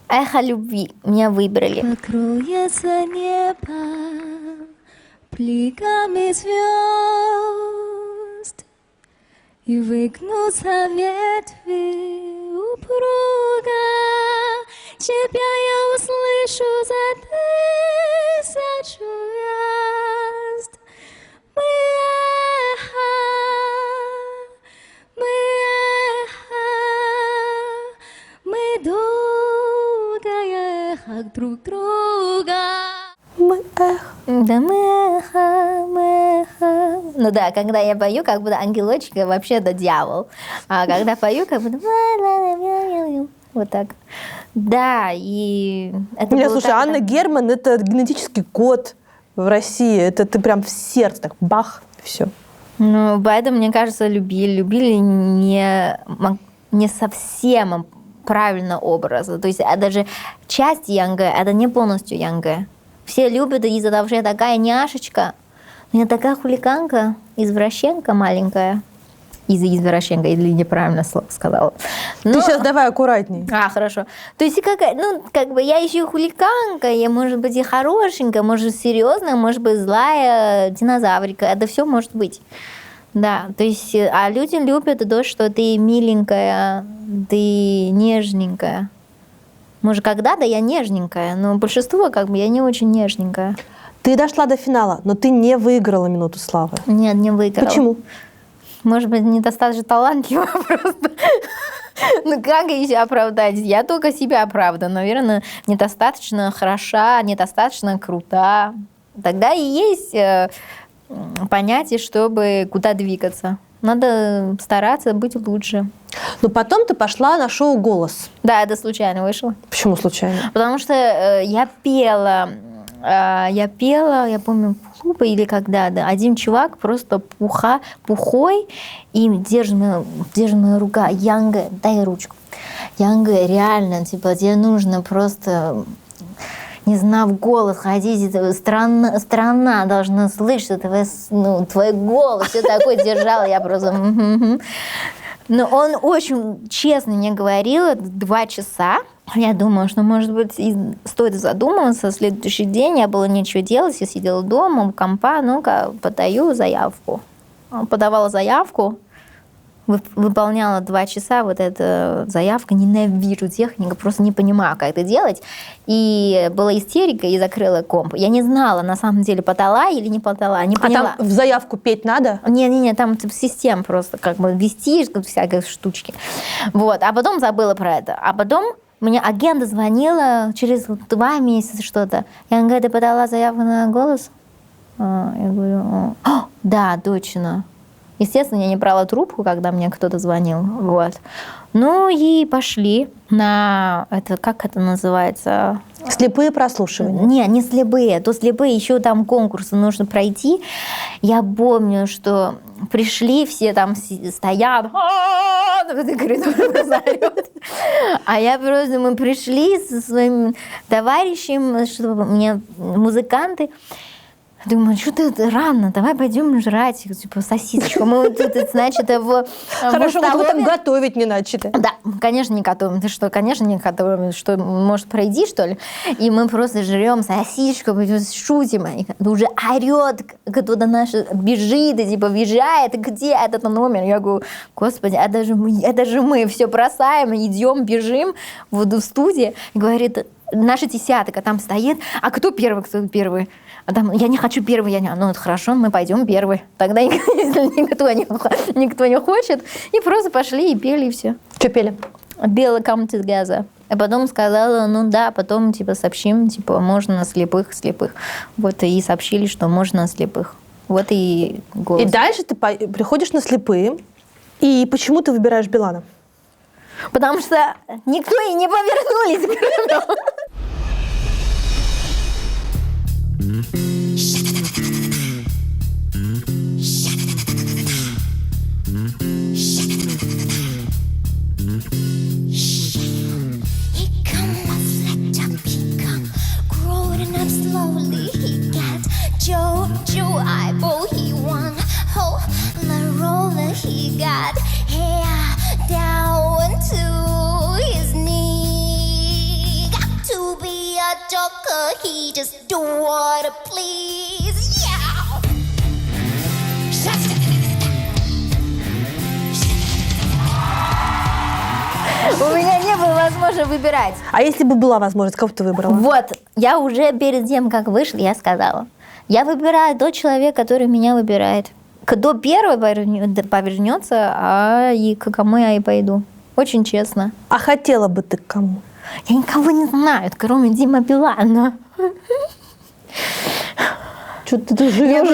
Эхо любви. Меня выбрали. Покроется небо пликами звезд, и выгнутся ветви упруга. Тебя я услышу за 1000 верст. Мы эхо, мы эхо, мы долгое эхо друг друга. Мы эх. Да мы эхо. Ну да, когда я пою, как будто ангелочек, а вообще да дьявол. А когда пою, как будто... Вот так. Да, и это Нет, было слушай, так, Анна да. Герман — это генетический код в России. Это ты прям в сердце, так бах, все. Ну, поэтому, мне кажется, любили не совсем правильно образа. То есть даже часть Янгэ, это не полностью Янгэ. Все любят из-за того, что я такая няшечка. Но я такая хулиганка, извращенка маленькая. Извращенка, или неправильно слово сказала. Ты сейчас давай аккуратней. Хорошо. То есть, как бы я еще хулиганка, я, может быть, и хорошенькая, может, серьезная, может быть, злая динозаврика. Это все может быть. Да, то есть, а люди любят то, что ты миленькая, ты нежненькая. Может, когда-то я нежненькая, но большинство, как бы, я не очень нежненькая. Ты дошла до финала, но ты не выиграла минуту славы. Нет, не выиграла. Почему? Может быть, недостаточно талантлива просто. Ну, как еще оправдать? Я только себя оправдаю. Наверное, недостаточно хороша, недостаточно крута. Тогда и есть понятие, чтобы куда двигаться. Надо стараться быть лучше. Но потом ты пошла на шоу «Голос». Да, это случайно вышло. Почему случайно? Потому что я пела, я помню, в клубе или когда, да, один чувак просто пухой, и держит мою руку, Янгэ, дай ручку. Янгэ, реально, типа, тебе нужно просто, не знаю, в голос ходить, страна должна слышать твой голос, все такое держала, я просто... Но он очень честно мне говорил, 2 часа. Я думала, что, может быть, стоит задуматься. В следующий день я было нечего делать, я сидела дома, у компа, ну-ка, подаю заявку. Подавала заявку, выполняла 2 часа вот эта заявка, ненавижу технику, просто не понимаю, как это делать. И была истерика, и закрыла комп. Я не знала, на самом деле, подала или не подала, не поняла. А там в заявку петь надо? Не, там система просто, как бы вести всякие штучки. Вот, а потом забыла про это. А потом мне агент звонила через 2 месяца что-то. Я говорю, ты подала заявку на «Голос»? Я говорю, да, точно. Естественно, я не брала трубку, когда мне кто-то звонил. Вот. Ну и пошли на это, как это называется? Слепые прослушивания. Не слепые. То слепые, еще там конкурсы нужно пройти. Я помню, что пришли, все там стоят, а я просто, мы пришли со своим товарищем, чтобы мне музыканты. Думаю, что-то это рано, давай пойдем жрать, типа, сосисочку. Мы тут, значит, Хорошо, вот вы там готовить не начали. Да, конечно, не готовим. Ты что, конечно, не готовим. Что, может, пройди, что ли? И мы просто жрем сосисочку, шутим. И уже орет, кто-то наш бежит, и типа въезжает, где этот номер? Я говорю, господи, это же мы все бросаем, идем, бежим вот в студии. И говорит, наша десятка там стоит, а кто первый? А там, я не хочу первый, ну это хорошо, мы пойдем первый. Тогда если никто не хочет, и просто пошли и пели, и все. Что пели? Белый come together. А потом сказала, ну да, потом типа сообщим, типа можно на слепых. Вот и сообщили, что можно на слепых. Вот и «Голос». И дальше ты приходишь на слепые, и почему ты выбираешь Билана? Потому что никто и не повернулись к нам. He come a flat up, he come crawling up slowly. got hair down to his knee. Got to be a joker, he just do what it please. Yeah. У меня не было возможности выбирать. А если бы была возможность, кого бы ты выбрала? Вот, я уже перед тем, как вышла, я сказала. Я выбираю тот человек, который меня выбирает. Кто первый повернется, а и к кому я и пойду. Очень честно. А хотела бы ты к кому? Я никого не знаю, кроме Дима Билана. Что ты живешь?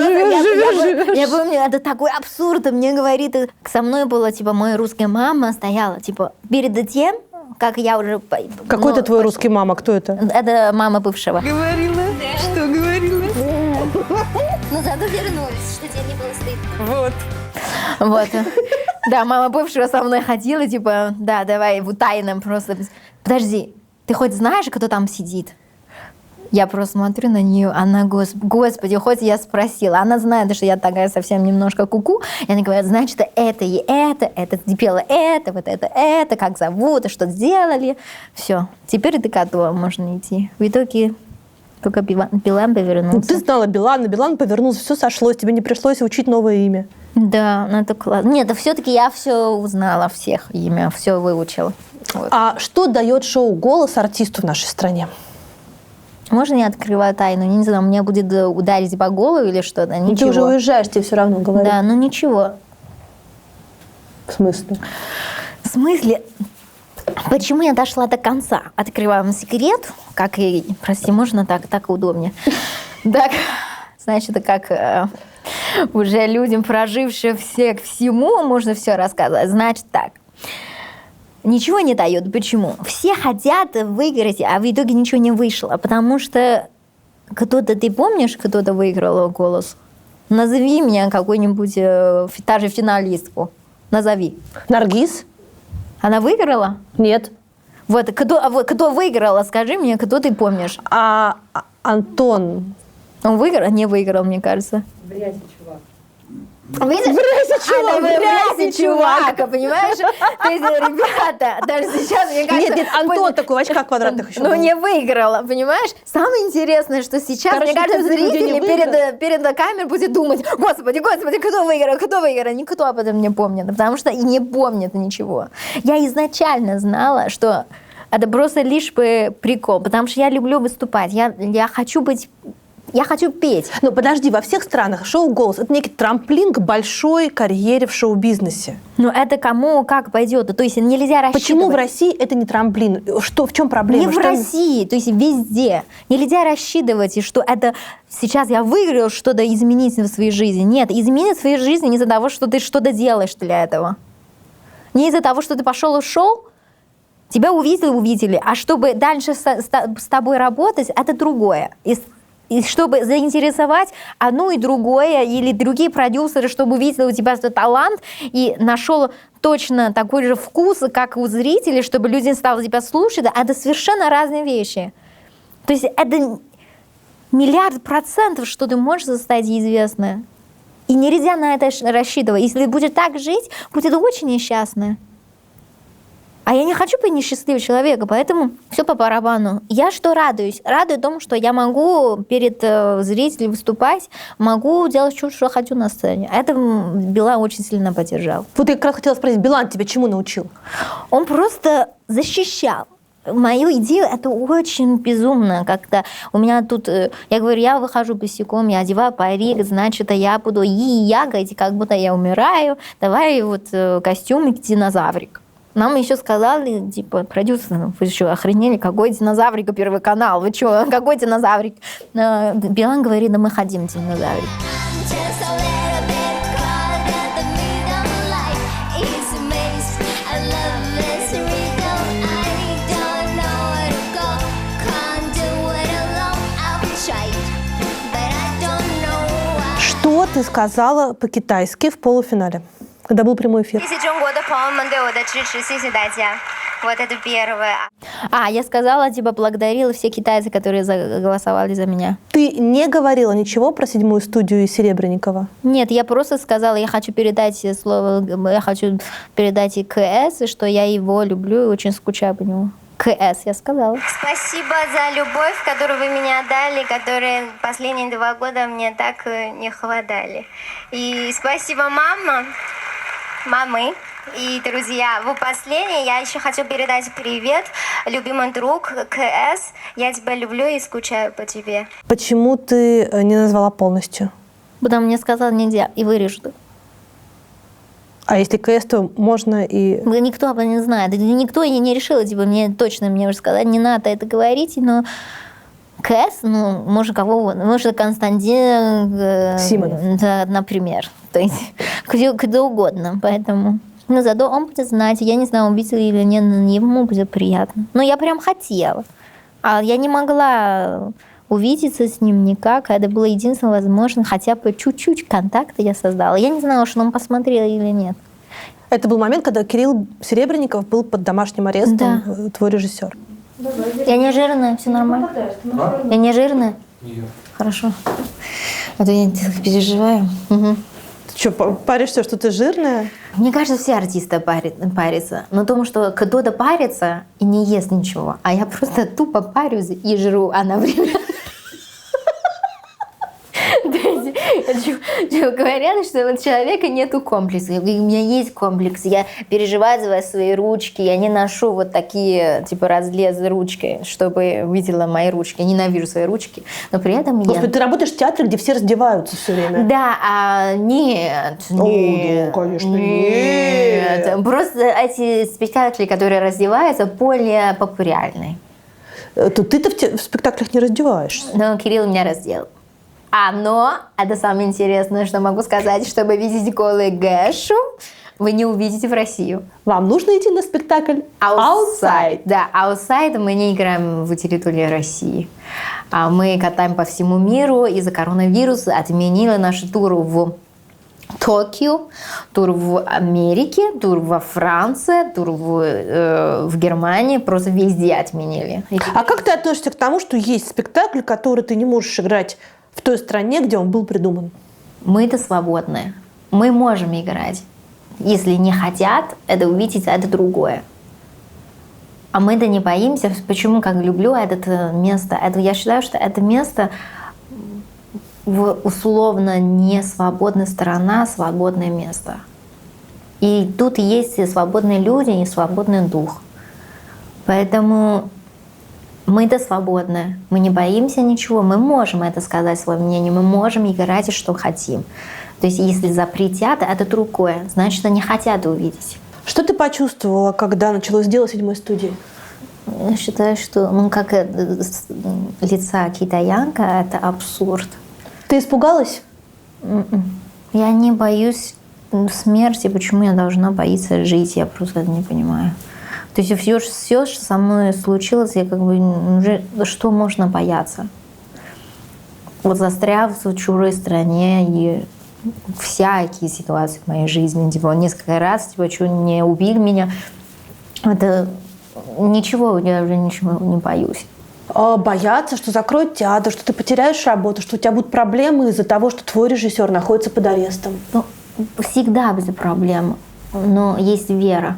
Я помню, это такой абсурд. Мне говорит, со мной была, типа, моя русская мама стояла, типа, перед тем, как я уже... Какой это твой русский мама? Кто это? Это мама бывшего. Говорила? Что говорила? Но зато вернулись, что тебе не было стыдно. Вот. Да, мама бывшего со мной ходила, типа, да, давай в тайном просто. Подожди, ты хоть знаешь, кто там сидит? Я просто смотрю на нее, она, господи, хоть я спросила. Она знает, что я такая совсем немножко куку. И она говорит, значит, это и это пела это, вот это, как зовут, и что сделали. Все, теперь ты готова, можно идти. В итоге только Билан повернулся. Ты знала Билана, Билан повернулся, все сошлось, тебе не пришлось учить новое имя. Да, ну это классно. Нет, все-таки я все узнала, всех имя, все выучила. Вот. А что дает шоу «Голос» артисту в нашей стране? Можно я открываю тайну? Не знаю, мне будет ударить по голову или что-то? Ничего. Ты уже уезжаешь, тебе все равно говорят. Да, ну ничего. В смысле? В смысле? Почему я дошла до конца? Открываем секрет, как и... Прости, можно так удобнее? Так, значит, как уже людям, прожившим всему, можно все рассказать. Значит так. Ничего не дает. Почему? Все хотят выиграть, а в итоге ничего не вышло. Потому что кто-то, ты помнишь, кто-то выиграл «Голос»? Назови меня какой-нибудь, та же финалистку. Назови. Наргиз? Она выиграла? Нет. Вот кто выиграла, скажи мне, кто ты помнишь? Антон? Он выиграл? Не выиграл, мне кажется. Грязный чувак, понимаешь? То есть, ребята, даже сейчас, мне кажется... Нет, Антон такой в очках квадратных еще Ну, был. не выиграла, понимаешь? Самое интересное, что сейчас, Короче, мне кажется, никто из людей не зрители перед камерой будет думать, господи, кто выиграл? Никто об этом не помнит, потому что и не помнит ничего. Я изначально знала, что это просто лишь бы прикол, потому что я люблю выступать, я хочу быть... Я хочу петь. Ну, подожди, во всех странах шоу «Голос» — это некий трамплин к большой карьере в шоу-бизнесе. Но это кому как пойдет. То есть нельзя рассчитывать. Почему в России это не трамплин? В чем проблема? Не в России, то есть везде. Нельзя рассчитывать, что это сейчас я выиграл что-то изменить в своей жизни. Нет, изменить в своей жизни не из-за того, что ты что-то делаешь для этого. Не из-за того, что ты пошел в шоу, тебя увидели. А чтобы дальше с тобой работать, это другое. И чтобы заинтересовать одно и другое, или другие продюсеры, чтобы увидели у тебя этот талант и нашел точно такой же вкус, как у зрителей, чтобы люди стали тебя слушать, это совершенно разные вещи. То есть это 1,000,000%, что ты можешь стать известной. И нельзя на это рассчитывать. Если будет так жить, будет очень несчастная. А я не хочу быть несчастливым человеком, поэтому все по барабану. Я что радуюсь? Радуюсь тому, что я могу перед зрителем выступать, могу делать что хочу на сцене. Это Билан очень сильно поддержал. Вот я как раз хотела спросить, Билан тебя чему научил? Он просто защищал. Мою идею это очень безумно. Как-то у меня тут, я говорю, я выхожу босиком, я одеваю парик, значит, я буду ягать, как будто я умираю. Давай вот костюм динозаврик. Нам еще сказали, типа, продюсеры, вы что, охренели, какой динозаврик, Первый канал, вы что, какой динозаврик? Билан говорит, да мы хотим динозаврик. Что ты сказала по-китайски в полуфинале, когда был прямой эфир? 谢谢中国的朋友们对我的支持，谢谢大家。Вот это первое. Я сказала, типа, благодарила все китайцы, которые голосовали за меня. Ты не говорила ничего про 7-ю студию и Серебренникова? Нет, я просто сказала, я хочу передать слово, я хочу передать и КС, и что я его люблю и очень скучаю по нему. КС, я сказала. Спасибо за любовь, которую вы мне отдали, которые последние 2 года мне так не хватали. И спасибо, мамы и друзья. Вы последние. Я еще хочу передать привет, любимый друг КС. Я тебя люблю и скучаю по тебе. Почему ты не назвала полностью? Потому мне сказали нельзя, и вырежут. А если КС, то можно и... Никто об этом не знает. Никто и не решил, типа, мне уже сказать, не надо это говорить, но КС, может, кого угодно. Может, Константин Симонов. Да, например. То есть, кто угодно. Поэтому... Но зато он будет знать. Я не знаю, увидел или нет, ему будет приятно. Но я прям хотела. А я не могла увидеться с ним никак. Это было единственное возможно. Хотя бы чуть-чуть контакта я создала. Я не знала, что он посмотрел или нет. Это был момент, когда Кирилл Серебренников был под домашним арестом, Да. твой режиссер. Я не жирная, все нормально. Я не жирная? Нет. Хорошо. А то я переживаю. Угу. Ты что, паришься, что ты жирная? Мне кажется, все артисты парятся. Но потому что кто-то парится и не ест ничего, а я просто тупо парюсь и жру одновременно. Говорят, что у человека нету комплекса. У меня есть комплекс. Я переживаю за свои ручки. Я не ношу вот такие, типа, разлезы ручки, чтобы видела мои ручки. Я ненавижу свои ручки. Но при этом Господи, ты работаешь в театре, где все раздеваются все время. Да, нет. Да, конечно, нет. Просто эти спектакли, которые раздеваются, более популярны. То ты-то в спектаклях не раздеваешься. Но Кирилл меня раздел. Но это самое интересное, что могу сказать, чтобы видеть голый Гэшу, вы не увидите в Россию. Вам нужно идти на спектакль Outside. Да, Outside мы не играем в территории России. Мы катаем по всему миру. Из-за коронавируса отменили наш тур в Токио, тур в Америке, тур во Франции, тур в Германии. Просто везде отменили. А как ты относишься к тому, что есть спектакль, который ты не можешь играть в той стране, где он был придуман? Мы-то свободны. Мы можем играть. Если не хотят это увидеть, это другое. А мы-то не боимся. Почему, как люблю это место? Я считаю, что это место в условно не свободная страна, свободное место. И тут есть и свободные люди, и свободный дух. Поэтому мы-то свободны. Мы не боимся ничего. Мы можем это сказать, свое мнение. Мы можем играть, что хотим. То есть если запретят, это другое. Значит, они хотят увидеть. Что ты почувствовала, когда началось дело 7-й студии? Я считаю, что как лица китаянка, это абсурд. Ты испугалась? Я не боюсь смерти. Почему я должна бояться жить? Я просто это не понимаю. То есть все, что со мной случилось, я уже что можно бояться? Вот застряв в чужой стране и всякие ситуации в моей жизни, типа несколько раз, чуть не убил меня. Это ничего, я уже ничего не боюсь. Бояться, что закроют театр, что ты потеряешь работу, что у тебя будут проблемы из-за того, что твой режиссер находится под арестом? Всегда будет проблема, но есть вера.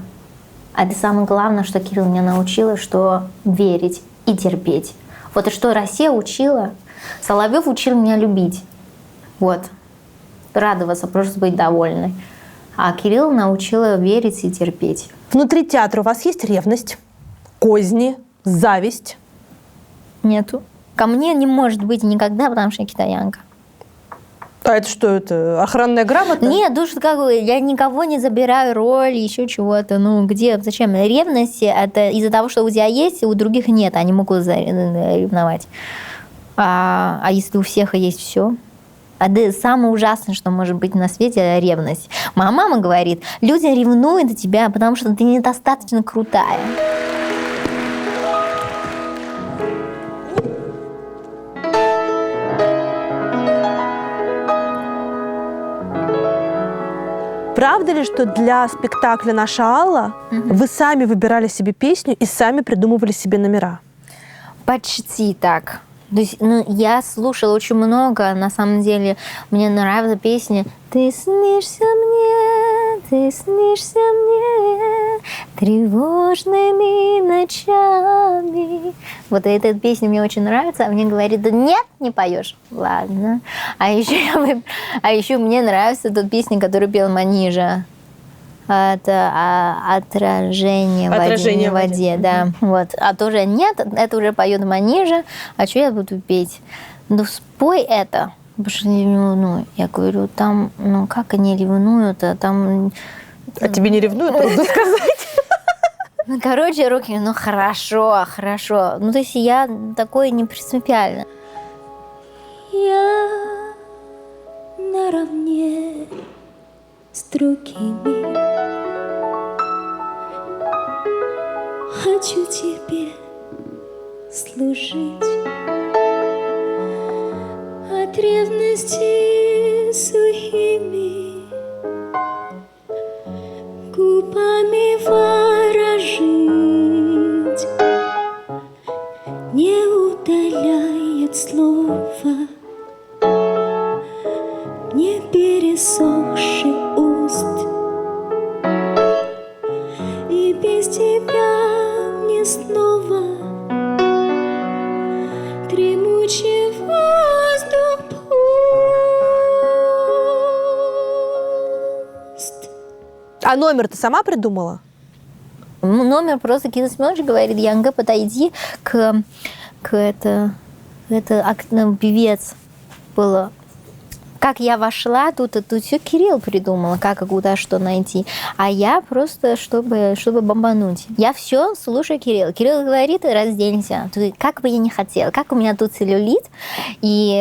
Это самое главное, что Кирилл меня научил, что верить и терпеть. Вот и что Россия учила. Соловьев учил меня любить. Вот. Радоваться, просто быть довольной. А Кирилл научила верить и терпеть. Внутри театра у вас есть ревность, козни, зависть? Нету. Ко мне не может быть никогда, потому что я китаянка. А это что, это охранная грамота? Нет, я никого не забираю роль, еще чего-то. Зачем? Ревность – это из-за того, что у тебя есть, и у других нет, они могут ревновать. А если у всех есть все? Это самое ужасное, что может быть на свете – ревность. Моя мама говорит, люди ревнуют тебя, потому что ты недостаточно крутая. Правда ли, что для спектакля «Наша Алла» вы сами выбирали себе песню и сами придумывали себе номера? Почти так. То есть, я слушала очень много, на самом деле, мне нравится песня «Ты снишься мне тревожными ночами». Вот эта песня мне очень нравится, а мне говорит: да нет, не поешь. Ладно. А еще мне нравится та песня, которую пел Манижа. Это отражение в воде, да. Вот. А тоже нет, это уже поет Манижа, а что я буду петь? Ну, спой это, потому что не ревную. Я говорю, там, как они ревнуют, а там... А тебе не ревнуют, трудно сказать. Короче, руки, хорошо. То есть я такое не принципиально. Я наравне с другими хочу тебе служить, от ревности сухими губами ворожить, не удаляет слова, не пересохший уст, и без тебя мне снова дремучий воздух пуст. А номер ты сама придумала? Номер просто Кирилл Семенович говорит: Янга, подойди к певец было. Как я вошла, тут все Кирилл придумал, как и куда что найти. А я просто, чтобы бомбануть. Я все слушаю Кирилла. Кирилл говорит: разденься. Как бы я не хотела, как у меня тут целлюлит. И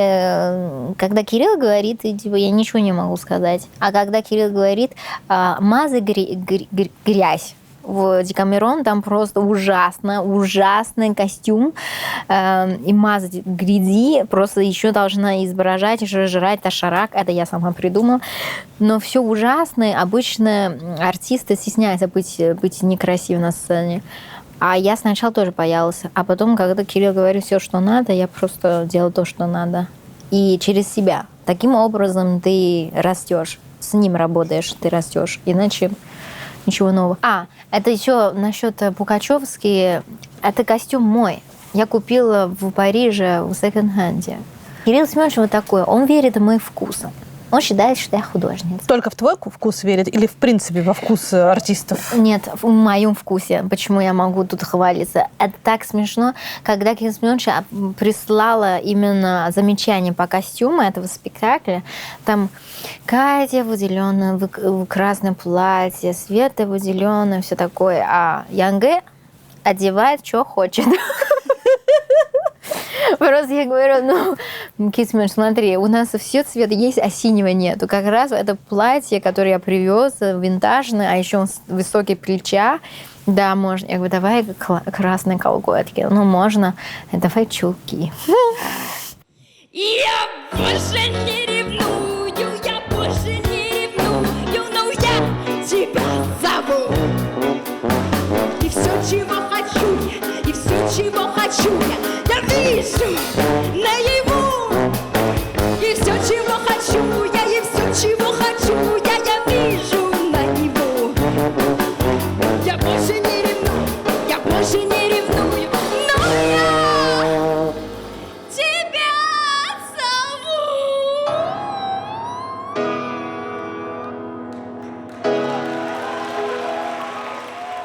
когда Кирилл говорит, я ничего не могу сказать. А когда Кирилл говорит: мазай грязь. В Декамерон там просто ужасный костюм. И мазать грязи просто еще должна изображать, еще жрать ташарак. Это я сама придумала. Но все ужасное. Обычно артисты стесняются быть некрасивым на сцене. А я сначала тоже боялась. А потом, когда Кирилл говорит все, что надо, я просто делаю то, что надо. И через себя. Таким образом ты растешь. С ним работаешь, ты растешь. Иначе ничего нового. Это еще насчет Пугачевски. Это костюм мой. Я купила в Париже в секонд-хенде. Кирилл Семенович вот такой. Он верит в мои вкусы. Он считает, что я художница. Только в твой вкус верит или в принципе во вкус артистов? Нет, в моем вкусе. Почему я могу тут хвалиться? Это так смешно, когда Кирилл Семенович прислала именно замечание по костюму этого спектакля. Там Катя в зеленом, в красном платье, Света в зеленом, все такое. А Янге одевает, что хочет. Просто я говорю, Китсмен, смотри, у нас все цвета есть, а синего нету. Как раз это платье, которое я привез, винтажное, а еще высокие плеча. Да, можно. Я говорю, давай красные колготки. Можно. Давай чулки. Я больше не ревную, но я тебя зову. И все, чего хочу я вижу наяву. И все, чего хочу я вижу наяву. Я больше не ревную, но я тебя зову.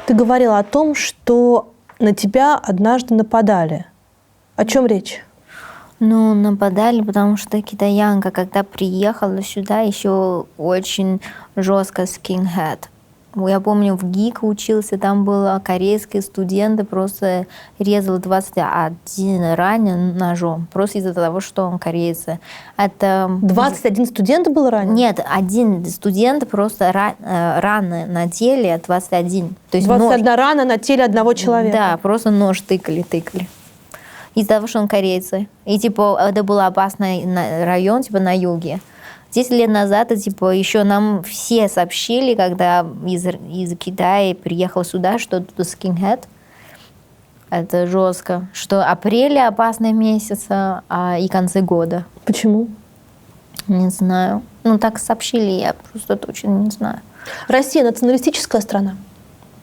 Ты говорила о том, что на тебя однажды нападали. О чем речь? Нападали, потому что китаянка, когда приехала сюда, еще очень жестко скинхед. Я помню, в ГИК учился, там было корейские студенты, просто резал 21 ранен ножом, просто из-за того, что он корейцы. Это... 21 студент был ранен? Нет, один студент, просто раны на теле 21. То есть 21 нож... рана на теле одного человека? Да, просто нож тыкали. Из-за того, что он корейцы. И это был опасный район, на юге. 10 лет назад, типа, еще нам все сообщили, когда из Китая приехал сюда, что тут skinhead. Это жестко. Что апрель опасный месяц, и концы года. Почему? Не знаю. Ну, так сообщили, я просто точно не знаю. Россия националистическая страна.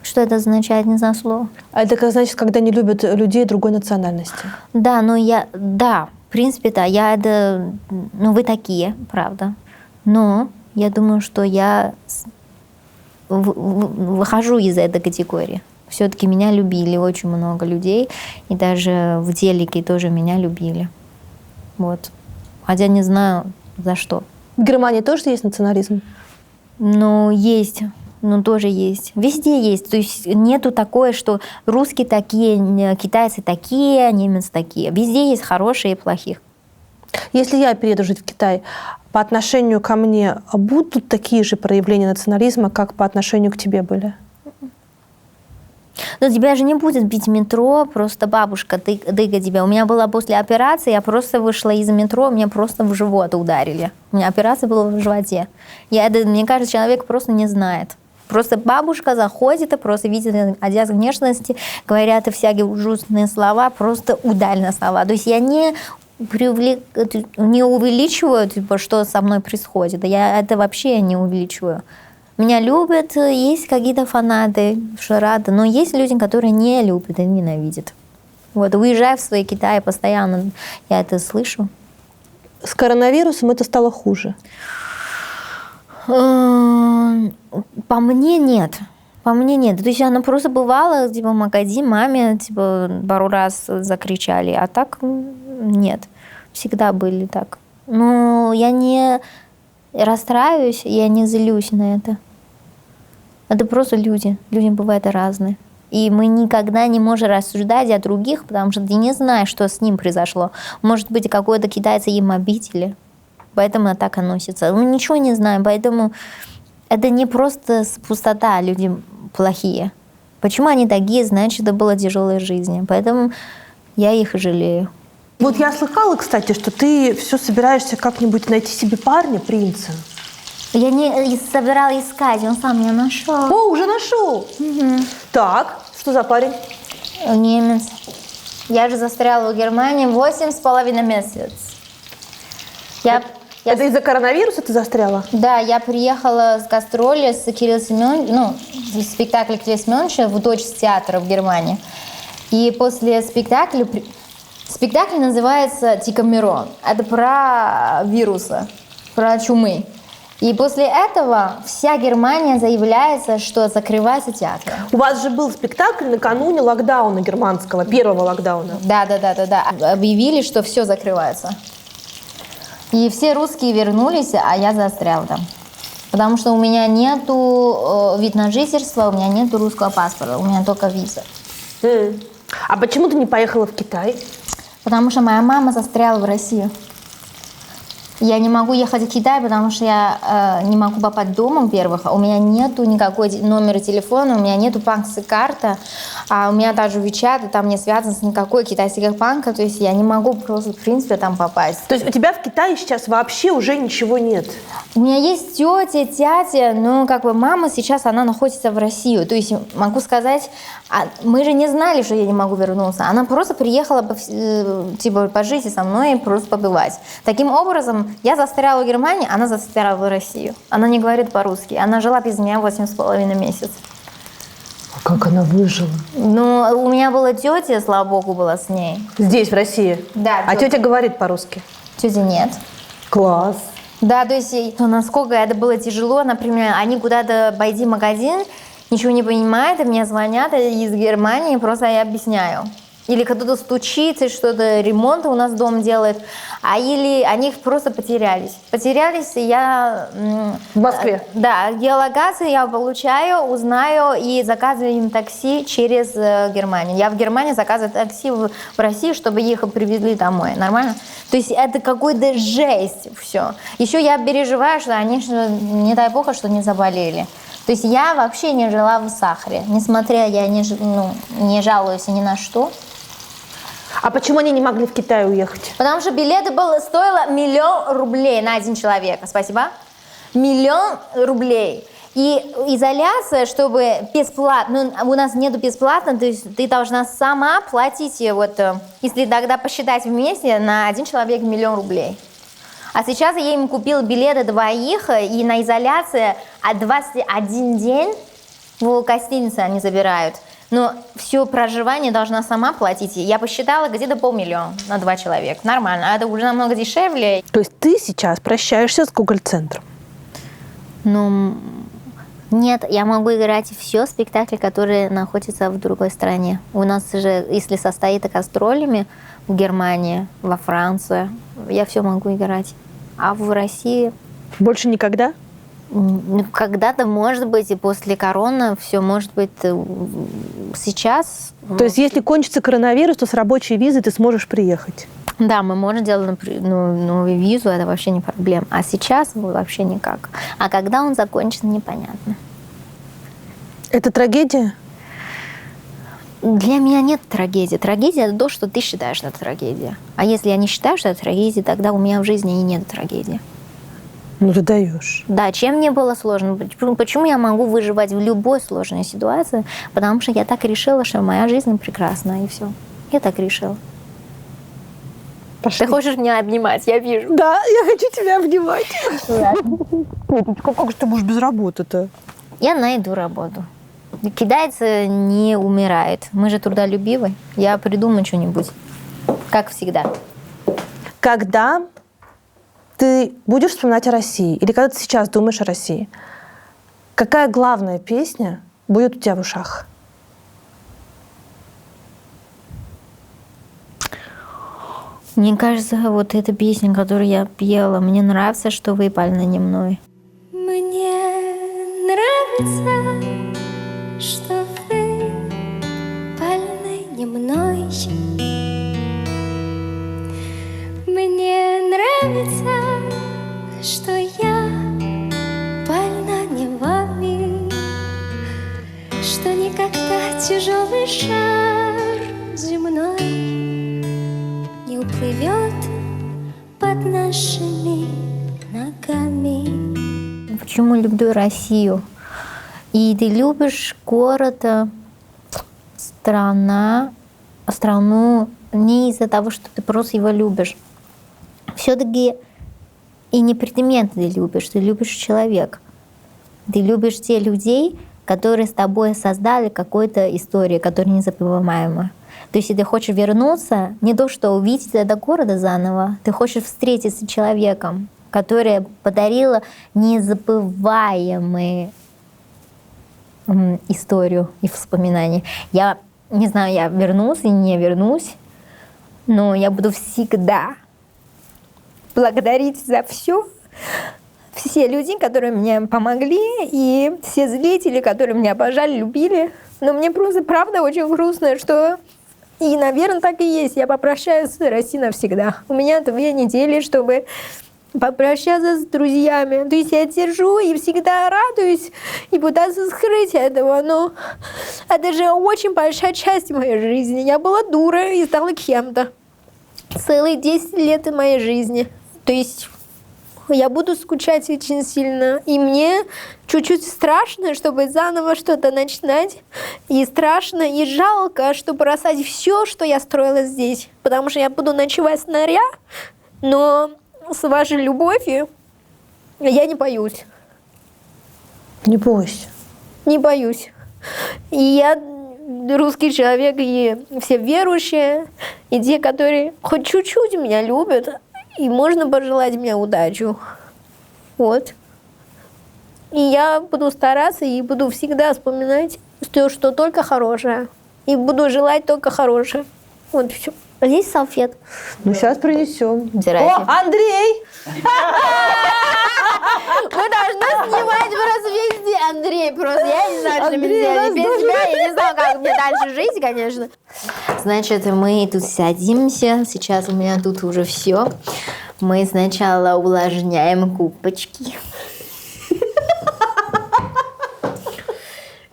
Что это означает, не знаю слова. А это значит, когда не любят людей другой национальности. Да, в принципе, да, вы такие, правда. Но я думаю, что я выхожу из этой категории. Все-таки меня любили очень много людей, и даже в телеке тоже меня любили. Вот. Хотя не знаю, за что. В Германии тоже есть национализм? Ну, есть. Ну, тоже есть. Везде есть. То есть нету такое, что русские такие, китайцы такие, немцы такие. Везде есть хорошие и плохих. Если я перееду жить в Китай, по отношению ко мне будут такие же проявления национализма, как по отношению к тебе были? Но тебя же не будет бить метро, просто бабушка тыка тебя. У меня была после операции, я просто вышла из метро, меня просто в живот ударили. У меня операция была в животе. Мне кажется, человек просто не знает. Просто бабушка заходит, просто видит одежду внешности, говорят всякие ужасные слова, просто ударные слова. То есть я не увеличиваю, типа, что со мной происходит. Я это вообще не увеличиваю. Меня любят, есть какие-то фанаты, что рады, но есть люди, которые не любят и ненавидят. Вот, уезжая в свой Китай, постоянно я это слышу. С коронавирусом это стало хуже? По мне нет. По мне нет. То есть она просто бывала, типа, в магазине, маме, типа, пару раз закричали, а так нет. Всегда были так. Но я не расстраиваюсь, я не злюсь на это. Это просто люди. Люди бывают разные. И мы никогда не можем рассуждать о других, потому что ты не знаешь, что с ним произошло. Может быть, какой-то китайцы им обидели. Поэтому так относится. Мы ничего не знаем, поэтому это не просто пустота, люди плохие. Почему они такие, значит, это была тяжелая жизнь. Поэтому я их жалею. Вот я слыхала, кстати, что ты все собираешься как-нибудь найти себе парня, принца. Я не собиралась искать, он сам меня нашел. О, уже нашел? Угу. Так, что за парень? Немец. Я же застряла в Германии 8,5 месяцев. Это из-за коронавируса ты застряла? Да, я приехала с гастроли с Кириллом Семеновичем, спектакль Кирилла Семеновича в Дочь театра в Германии. И после спектакля, спектакль называется «Декамерон». Это про вирусы, про чумы. И после этого вся Германия заявляется, что закрывается театр. У вас же был спектакль накануне локдауна германского, первого локдауна. Да. Объявили, что все закрывается. И все русские вернулись, а я застряла там. Потому что у меня нету вид на жительство, у меня нету русского паспорта, у меня только виза. А почему ты не поехала в Китай? Потому что моя мама застряла в России. Я не могу ехать в Китай, потому что я не могу попасть дома, во-первых. У меня нету никакой номера телефона, у меня нету банковской карты, а у меня даже WeChat, там не связан с никакой китайской банкой, то есть я не могу просто, в принципе, там попасть. То есть у тебя в Китае сейчас вообще уже ничего нет? У меня есть тетя, тятя, но как бы мама сейчас, она находится в России. То есть могу сказать, мы же не знали, что я не могу вернуться. Она просто приехала типа пожить со мной и просто побывать. Таким образом, я застряла в Германии, она застряла в России. Она не говорит по-русски. Она жила без меня 8,5 месяцев. А как она выжила? Ну, у меня была тетя, слава богу, была с ней. Здесь, в России? Да. А тетя говорит по-русски? Тети нет. Класс. Да, то есть насколько это было тяжело, например, они куда-то пойти в магазин, ничего не понимают, и мне звонят из Германии, просто я объясняю. Или кто-то стучится, что-то ремонт у нас дом делает, или они просто потерялись. Потерялись, и я... В Москве? Да, геолокацию я получаю, узнаю и заказываю им такси через Германию. Я в Германии заказываю такси в Россию, чтобы их привезли домой. Нормально? То есть это какой-то жесть все. Еще я переживаю, что они, не дай бог, что не заболели. То есть я вообще не жила в сахаре. Несмотря, я не жалуюсь ни на что. А почему они не могли в Китай уехать? Потому что билеты стоило 1 000 000 рублей на один человека. Спасибо. 1 000 000 рублей. И изоляция, чтобы бесплатно, ну, у нас нету бесплатно, то есть ты должна сама платить, вот, если тогда посчитать вместе, на один человек 1 000 000 рублей. А сейчас я им купила билеты двоих, и на изоляции 21 день в гостинице они забирают. Но все проживание должна сама платить. Я посчитала, где-то 500 000 на 2 человека. Нормально. А это уже намного дешевле. То есть ты сейчас прощаешься с Гоголь-центром? Ну, нет, я могу играть все спектакли, которые находятся в другой стране. У нас же, если состоит гастролями в Германии, во Франции, я все могу играть. А в России... Больше никогда? Когда-то, может быть, и после короны все может быть сейчас. То есть если кончится коронавирус, то с рабочей визой ты сможешь приехать? Да, мы можем делать новую визу, это вообще не проблема. А сейчас вообще никак. А когда он закончится, непонятно. Это трагедия? Для меня нет трагедии. Трагедия – это то, что ты считаешь, что это трагедия. А если я не считаю, что это трагедия, тогда у меня в жизни и нет трагедии. Ну ты даешь. Да, чем мне было сложно? Почему я могу выживать в любой сложной ситуации? Потому что я так решила, что моя жизнь прекрасна, и все. Я так решила. Пошли. Ты хочешь меня обнимать, я вижу. Да, я хочу тебя обнимать. Как же ты будешь без работы-то? Я найду работу. Китайцы не умирают. Мы же трудолюбивы. Я придумаю что-нибудь. Как всегда. Когда ты будешь вспоминать о России, или когда ты сейчас думаешь о России, какая главная песня будет у тебя в ушах? Мне кажется, вот эта песня, которую я пела, мне нравится, что вы больны мной. Мне нравится, что вы больны не мной. Мне нравится, что я больна не вами, что никогда тяжелый шар земной не уплывет под нашими ногами. Почему люблю Россию? И ты любишь город, страну не из-за того, что ты просто его любишь. Все-таки и не предмет ты любишь человека. Ты любишь те людей, которые с тобой создали какую-то историю, которая незабываемая. То есть, если ты хочешь вернуться, не то что увидеть это города заново, ты хочешь встретиться с человеком, который подарил незабываемую историю и воспоминания. Я не знаю, я вернусь или не вернусь, но я буду всегда благодарить за все люди, которые мне помогли, и все зрители, которые меня обожали, любили. Но мне просто правда очень грустно, что... И, наверное, так и есть. Я попрощаюсь с Россией навсегда. У меня 2 недели, чтобы попрощаться с друзьями. То есть я держу и всегда радуюсь, и пытаюсь скрыть этого. Но это же очень большая часть моей жизни. Я была дура и стала кем-то. Целые 10 лет моей жизни. То есть я буду скучать очень сильно. И мне чуть-чуть страшно, чтобы заново что-то начинать. И страшно, и жалко, что бросать все, что я строила здесь. Потому что я буду ночевать с ноября, но с вашей любовью я не боюсь. Не бойся. Не боюсь. И я русский человек, и все верующие, и те, которые хоть чуть-чуть меня любят, и можно пожелать мне удачу. Вот. И я буду стараться, и буду всегда вспоминать все, что только хорошее. И буду желать только хорошее. Вот все. Есть салфет? Ну, сейчас принесем. Убирайте. О, Андрей! Вы должны снимать просто везде. Андрей, просто я не знаю, что мне Андрей, делать. Без нас тебя я не знаю, как мне дальше жить, конечно. Значит, мы тут садимся. Сейчас у меня тут уже все. Мы сначала увлажняем губочки.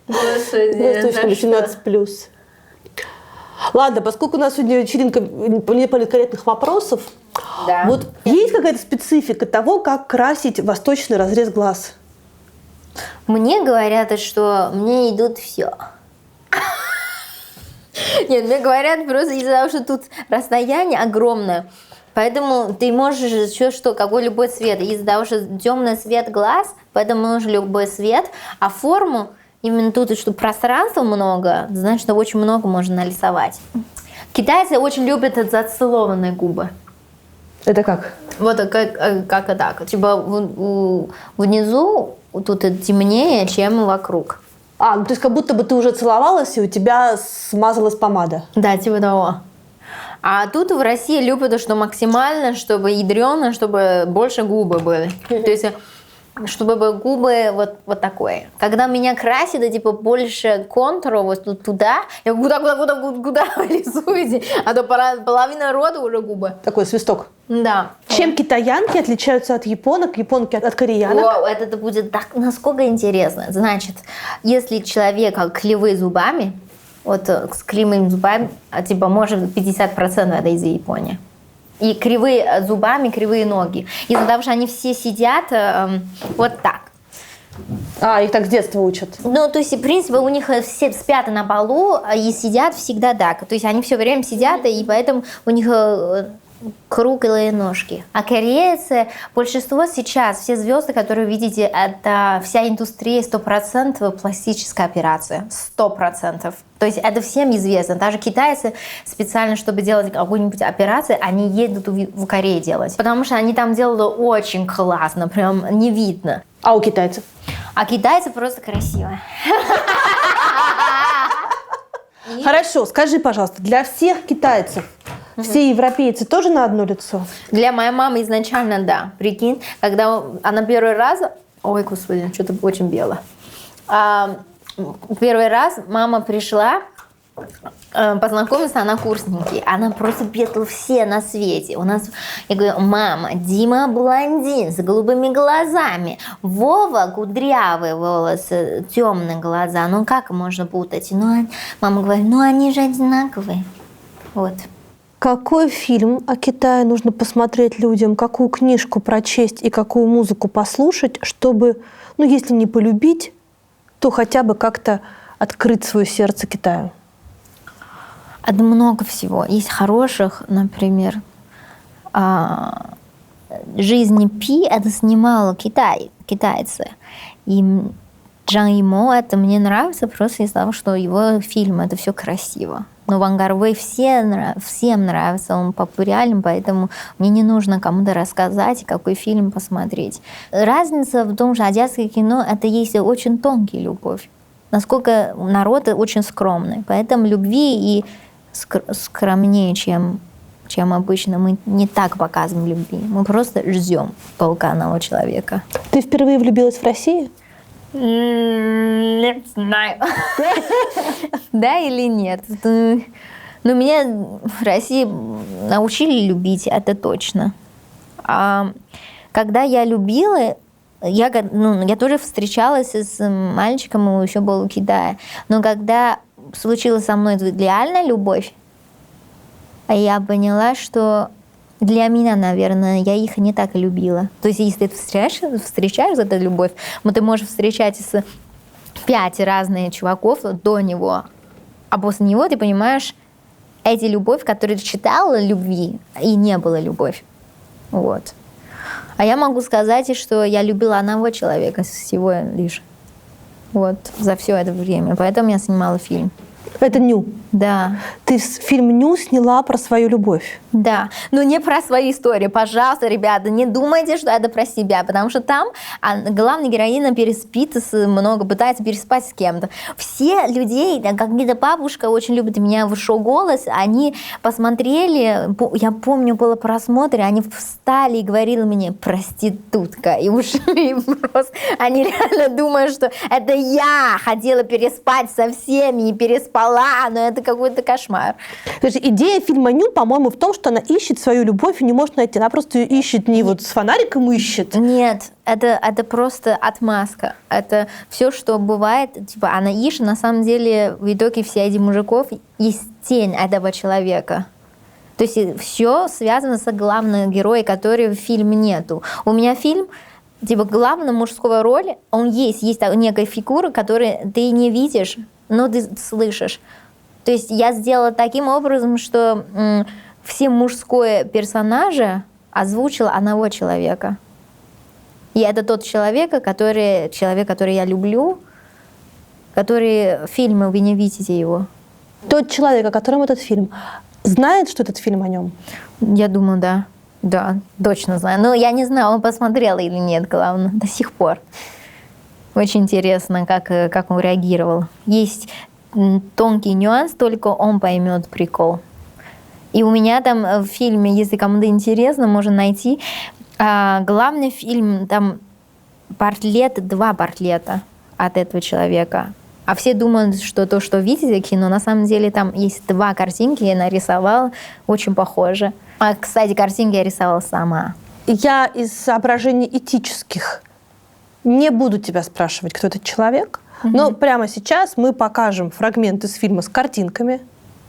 Точно 18+. Ладно, поскольку у нас сегодня вечеринка неполиткорректных вопросов, Да. вот есть какая-то специфика того, как красить восточный разрез глаз? Мне говорят, что мне идут все. Нет, мне говорят просто из-за того, что тут расстояние огромное. Поэтому ты можешь еще что, какой любой цвет. Из-за того, что темный цвет глаз, поэтому нужен любой цвет. А форму, именно тут, что пространства много, значит, что очень много можно нарисовать. Китайцы очень любят зацелованные губы. Это как? Вот как так. Типа внизу тут темнее, чем вокруг. Ну то есть как будто бы ты уже целовалась, и у тебя смазалась помада. Да, типа того. А тут в России любят, что максимально, чтобы ядрено, чтобы больше губы были. То есть, чтобы губы вот такое. Когда меня красят, это типа больше контура вот тут туда. Я куда рисуете? А то половина рота уже губы. Такой свисток. Да. Чем китаянки отличаются от японок, японки от кореянок? Вау, это будет так, насколько интересно. Значит, если человек кривые зубами, вот с кривыми зубами, типа, может, 50% это из Японии. И кривые зубами, кривые ноги. Из-за того, что они все сидят вот так. Их так с детства учат. Ну, то есть, в принципе, у них все спят на полу и сидят всегда так. То есть, они все время сидят, и поэтому у них круглые ножки. А корейцы, большинство сейчас, все звезды, которые вы видите, это вся индустрия 100% пластическая операция. 100%. То есть это всем известно. Даже китайцы специально, чтобы делать какую-нибудь операцию, они едут в Корею делать. Потому что они там делают очень классно, прям не видно. А у китайцев? А китайцы просто красиво. Хорошо, скажи, пожалуйста, для всех китайцев все европейцы тоже на одно лицо? Для моей мамы изначально да. Прикинь, когда она первый раз... Ой, господи, что-то очень бело. Первый раз мама пришла, познакомиться, она курсники. Она просто бедла все на свете. Я говорю, мама, Дима блондин с голубыми глазами. Вова кудрявые волосы, темные глаза. Ну как можно путать? Мама говорит, они же одинаковые. Вот. Какой фильм о Китае нужно посмотреть людям, какую книжку прочесть и какую музыку послушать, чтобы, если не полюбить, то хотя бы как-то открыть свое сердце Китаю? Это много всего. Есть хороших, например, «Жизнь Пи» это снимал китайцы. И Джан Йимо, это мне нравится просто из-за того, что его фильм, это все красиво. Но Ван Кар Вэй всем нравится, он популярен, поэтому мне не нужно кому-то рассказать, какой фильм посмотреть. Разница в том, что азиатское кино это есть очень тонкая любовь. Насколько народ очень скромный. Поэтому любви и скромнее, чем обычно. Мы не так показываем любви. Мы просто ждем полканного человека. Ты впервые влюбилась в Россию? Не знаю. Да или нет. Но меня в России научили любить, это точно. А когда я любила, я тоже встречалась с мальчиком, он еще был в Китае. Но когда случилась со мной реальная любовь, я поняла, что для меня, наверное, я их не так любила. То есть, если ты встречаешь эту любовь, ты можешь встречать с 5 разных чуваков до него, а после него ты понимаешь, эти любовь, которую ты читала любви, и не было любовь. Вот. А я могу сказать, что я любила одного человека всего лишь. Вот, за все это время. Поэтому я снимала фильм. Это «Ню». Да. Ты фильм «Ню» сняла про свою любовь. Да, но не про свою историю. Пожалуйста, ребята, не думайте, что это про себя, потому что там главная героиня пытается переспать с кем-то. Все людей, какие-то бабушка очень любит меня в шоу-голос, они посмотрели, я помню, было просмотр, они встали и говорили мне «проститутка», и ушли просто. Они реально думают, что это я хотела переспать со всеми и переспать спала, но это какой-то кошмар. Слушай, идея фильма «Ню», по-моему, в том, что она ищет свою любовь и не может найти. Она просто ее ищет, не вот с фонариком ищет. Нет, это просто отмазка. Это все, что бывает, типа она ищет, на самом деле в итоге все эти мужиков есть тень этого человека. То есть все связано с главным героем, который в фильме нету. У меня фильм, типа главная мужская роль, он есть некая фигура, которую ты не видишь, но ты слышишь. То есть я сделала таким образом, что все мужские персонажи озвучила одного человека. И это тот человек, который я люблю, который в фильме, вы не видите его. Тот человек, о котором этот фильм, знает, что этот фильм о нем? Я думаю, да. Да, точно знаю. Но я не знаю, он посмотрел или нет, главное, до сих пор. Очень интересно, как он реагировал. Есть тонкий нюанс, только он поймет прикол. И у меня там в фильме, если кому-то интересно, можно найти. Главный фильм, там два портрета от этого человека. А все думают, что то, что видите кино, на самом деле там есть два картинки, я нарисовала, очень похожи. Кстати, картинки я рисовала сама. Я из соображений этических не буду тебя спрашивать, кто этот человек, но прямо сейчас мы покажем фрагмент из фильма с картинками.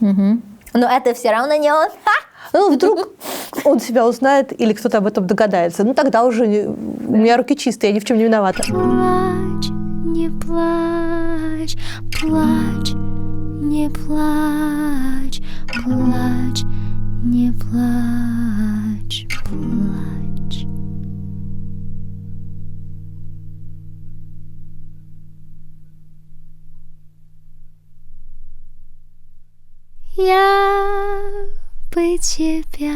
Но это все равно не он. Ну, вдруг он себя узнает или кто-то об этом догадается. Ну, тогда уже у меня руки чистые, я ни в чем не виновата. Плачь, не плачь, плачь, не плачь, плачь, не плачь, плачь. Я бы тебя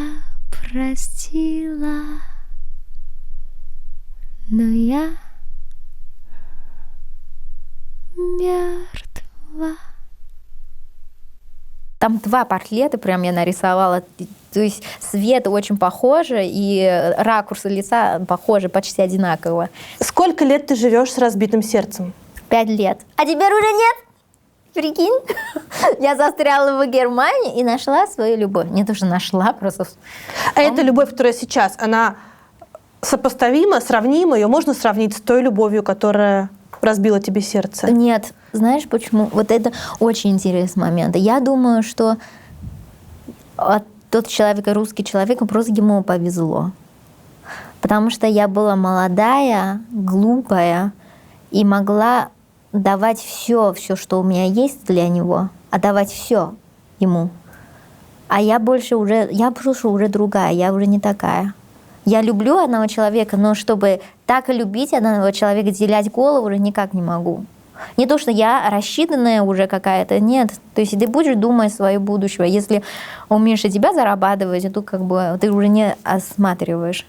простила, но я мертва. Там два портрета прям я нарисовала. То есть свет очень похожи, и ракурсы лица похожи, почти одинаково. Сколько лет ты живешь с разбитым сердцем? 5 лет. А теперь уже нет? Прикинь? Я застряла в Германии и нашла свою любовь. Не то, что нашла, просто... А эта любовь, которая сейчас, она сопоставима, сравнима? Ее можно сравнить с той любовью, которая разбила тебе сердце? Нет. Знаешь почему? Вот это очень интересный момент. Я думаю, что тот человек, русский человек, просто ему повезло. Потому что я была молодая, глупая и могла давать все, что у меня есть для него, отдавать все ему. А я просто уже другая, я уже не такая. Я люблю одного человека, но чтобы так любить одного человека, терять голову уже никак не могу. Не то, что я рассчитанная уже какая-то, нет. То есть ты будешь думать о своем будущем. Если он меньше тебя зарабатывает, то как бы ты уже не осматриваешь.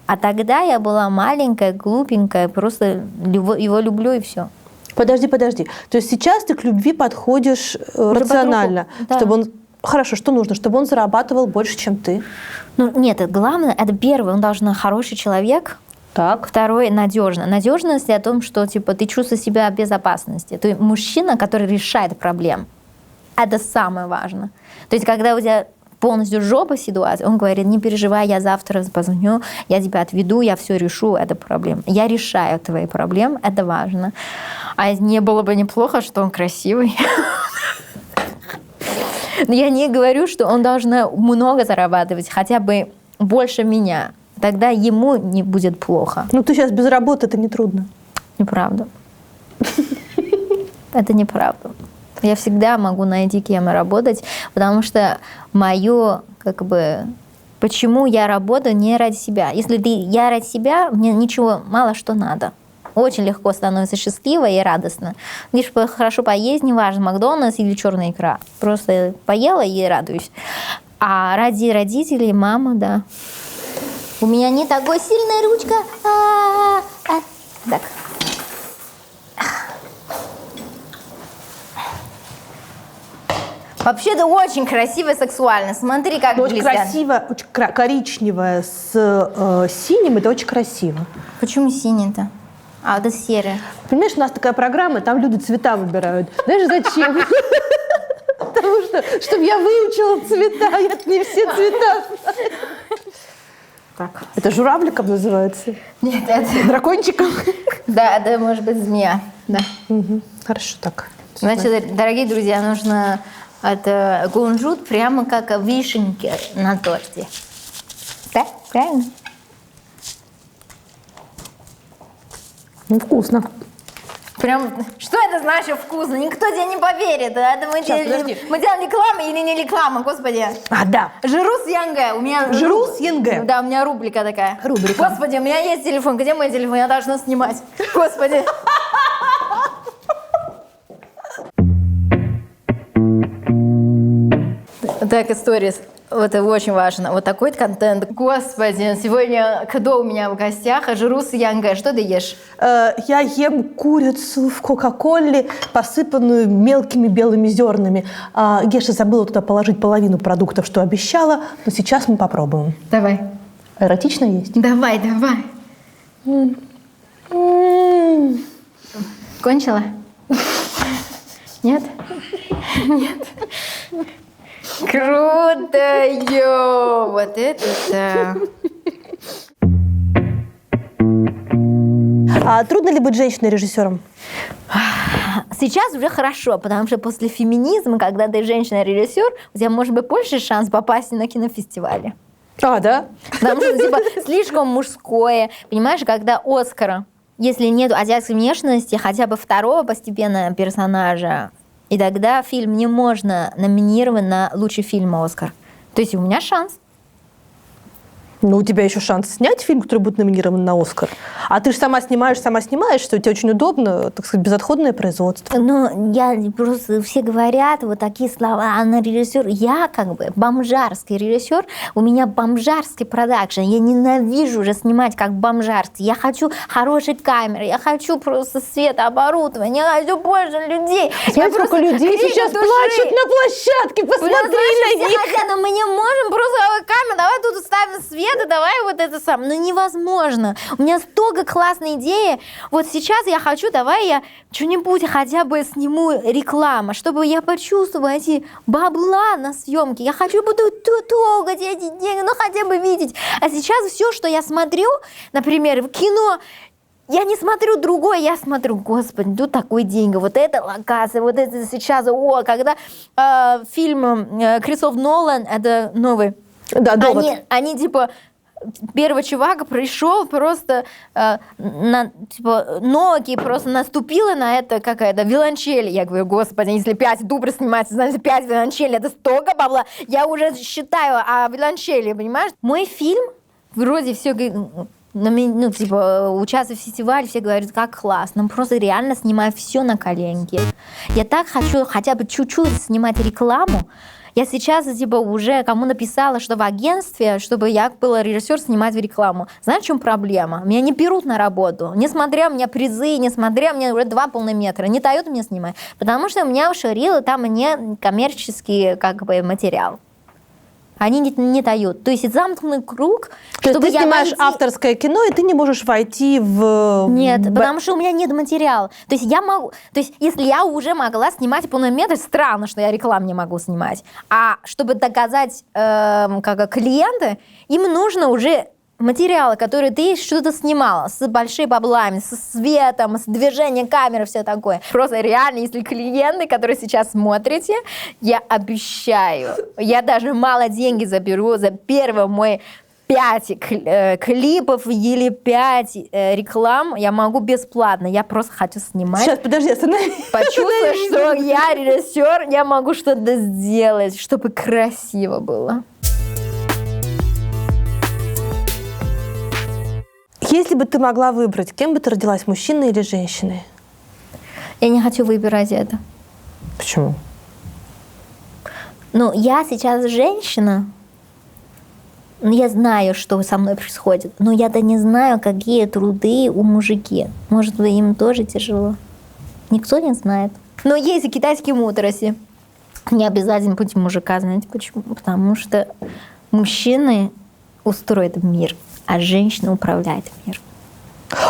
А тогда я была маленькая, глупенькая, просто его люблю и все. Подожди. То есть сейчас ты к любви подходишь рационально, да. Чтобы он... Хорошо, что нужно? Чтобы он зарабатывал больше, чем ты? Ну, нет, это главное, это первый, он должен быть хороший человек. Так. Второй — надежно. Надежность о том, что типа, ты чувствуешь себя в безопасности. То есть мужчина, который решает проблемы. Это самое важное. То есть когда у тебя полностью жопа ситуация, он говорит, не переживай, я завтра позвоню, я тебя отведу, я все решу, это проблема. Я решаю твои проблемы, это важно. А не было бы неплохо, что он красивый. Но я не говорю, что он должен много зарабатывать, хотя бы больше меня. Тогда ему не будет плохо. Ну ты сейчас без работы, это нетрудно. Неправда. Это неправда. Я всегда могу найти кем работать, потому что мое, как бы, почему я работаю не ради себя. Если я ради себя, мне ничего, мало что надо. Очень легко становится счастливо и радостно. Лишь бы хорошо поесть, неважно, Макдональдс или черная икра. Просто поела и радуюсь. А ради родителей, мама, да. У меня не такой сильная ручка. Так. Вообще-то очень красиво и сексуально. Смотри, как Очень блестят. красиво, очень коричневое с синим, это очень красиво. Почему синий-то? А вот это серое. Понимаешь, у нас такая программа, там люди цвета выбирают. Знаешь, зачем? Потому что, чтобы я выучила цвета, я не все цвета знаю. Так. Это журавликом называется? Нет, это... Дракончиком? Да, это может быть змея. Да. Хорошо, так. Значит, дорогие друзья, нужно это кунжут прямо как вишенки на торте. Да, правильно? Ну, вкусно. Прям, что это значит вкусно? Никто тебе не поверит. Это мы, Сейчас, подожди. мы делаем рекламу или не реклама, господи. А, да. Жиру с Янге. У меня Жиру с Янге. Да, у меня рубрика такая. Рубрика. Господи, у меня есть телефон. Где мой телефон? Я должна снимать. Господи. Так, история. Это очень важно. Вот такой контент. Господи, сегодня кто у меня в гостях? Жиру с Янге. Что ты ешь? Я ем курицу в Кока-Коле, посыпанную мелкими белыми зернами. Геша забыла туда положить половину продуктов, что обещала, но сейчас мы попробуем. Давай. Эротично есть? Давай, давай. Кончила? Нет? Нет. Круто, ё! Вот это да. Трудно ли быть женщиной-режиссером? Сейчас уже хорошо, потому что после феминизма, когда ты женщина-режиссер, у тебя может быть больше шанс попасть на кинофестивали. Да? Потому что типа слишком мужское. Понимаешь, когда Оскара, если нет азиатской внешности, хотя бы второго постепенно персонажа, и тогда фильм не можно номинировать на лучший фильм «Оскар». То есть у меня шанс. Ну, у тебя еще шанс снять фильм, который будет номинирован на «Оскар». А ты же сама снимаешь, что у тебя очень удобно, так сказать, безотходное производство. Ну, я просто, все говорят вот такие слова, она режиссер. Я как бы бомжарский режиссер, у меня бомжарский продакшн. Я ненавижу уже снимать как бомжарский. Я хочу хорошей камеры, я хочу просто свет, оборудование, я хочу больше людей. Знаете, сколько людей сейчас плачут на площадке, посмотри на них. Но мы не можем просто камеру, давай тут ставим свет, и давай вот это самое. Ну невозможно. У меня столько классной идеи. Вот сейчас я хочу, давай я что-нибудь хотя бы сниму рекламу, чтобы я почувствовала эти бабла на съемке. Я хочу буду трогать эти деньги, ну хотя бы видеть. А сейчас все, что я смотрю, например, в кино, я не смотрю другое, я смотрю, господи, тут такой деньги, вот эта локация, вот это сейчас, когда фильм Кристоф Нолан, это новый, Да, довод. они типа первый чувак пришел просто типа ноги просто наступила на это какая-то виолончель. Я говорю, господи, если 5 дубр снимается, значит 5 виолончелей, это столько бабла. Я уже считаю о виолончели, понимаешь? Мой фильм вроде все типа, участвую в фестивале, все говорят, как классно. Просто реально снимаю все на коленке. Я так хочу хотя бы чуть-чуть снимать рекламу. Я сейчас типа уже кому написала, что в агентстве, чтобы я была режиссер, снимать рекламу. Знаешь, в чем проблема? Меня не берут на работу. Несмотря у меня призы, несмотря у меня уже 2 полнометра, не дают мне снимать. Потому что у меня у Шерилы там не коммерческий как бы материал. Они не дают. То есть это замкнутый круг. То есть ты снимаешь авторское кино, и ты не можешь войти в... Нет, потому что у меня нет материала. То есть я могу... То есть если я уже могла снимать полнометр, странно, что я рекламу не могу снимать. А чтобы доказать клиенты, им нужно уже материалы, которые ты что-то снимала с большими баблами, со светом, с движением камеры, все такое. Просто реально, если клиенты, которые сейчас смотрите, я обещаю, я даже мало деньги заберу за первый мой 5 клипов или 5 реклам, я могу бесплатно, я просто хочу снимать. Сейчас, подожди, остановись. Почувствовать, что я режиссер, я могу что-то сделать, чтобы красиво было. Если бы ты могла выбрать, кем бы ты родилась, мужчиной или женщиной? Я не хочу выбирать это. Почему? Ну, я сейчас женщина, я знаю, что со мной происходит, но я-то не знаю, какие труды у мужики. Может быть, им тоже тяжело. Никто не знает. Но есть и китайские мудрости. Не обязательно быть мужика, знаете почему? Потому что мужчины устроят мир, а женщина управляет миром.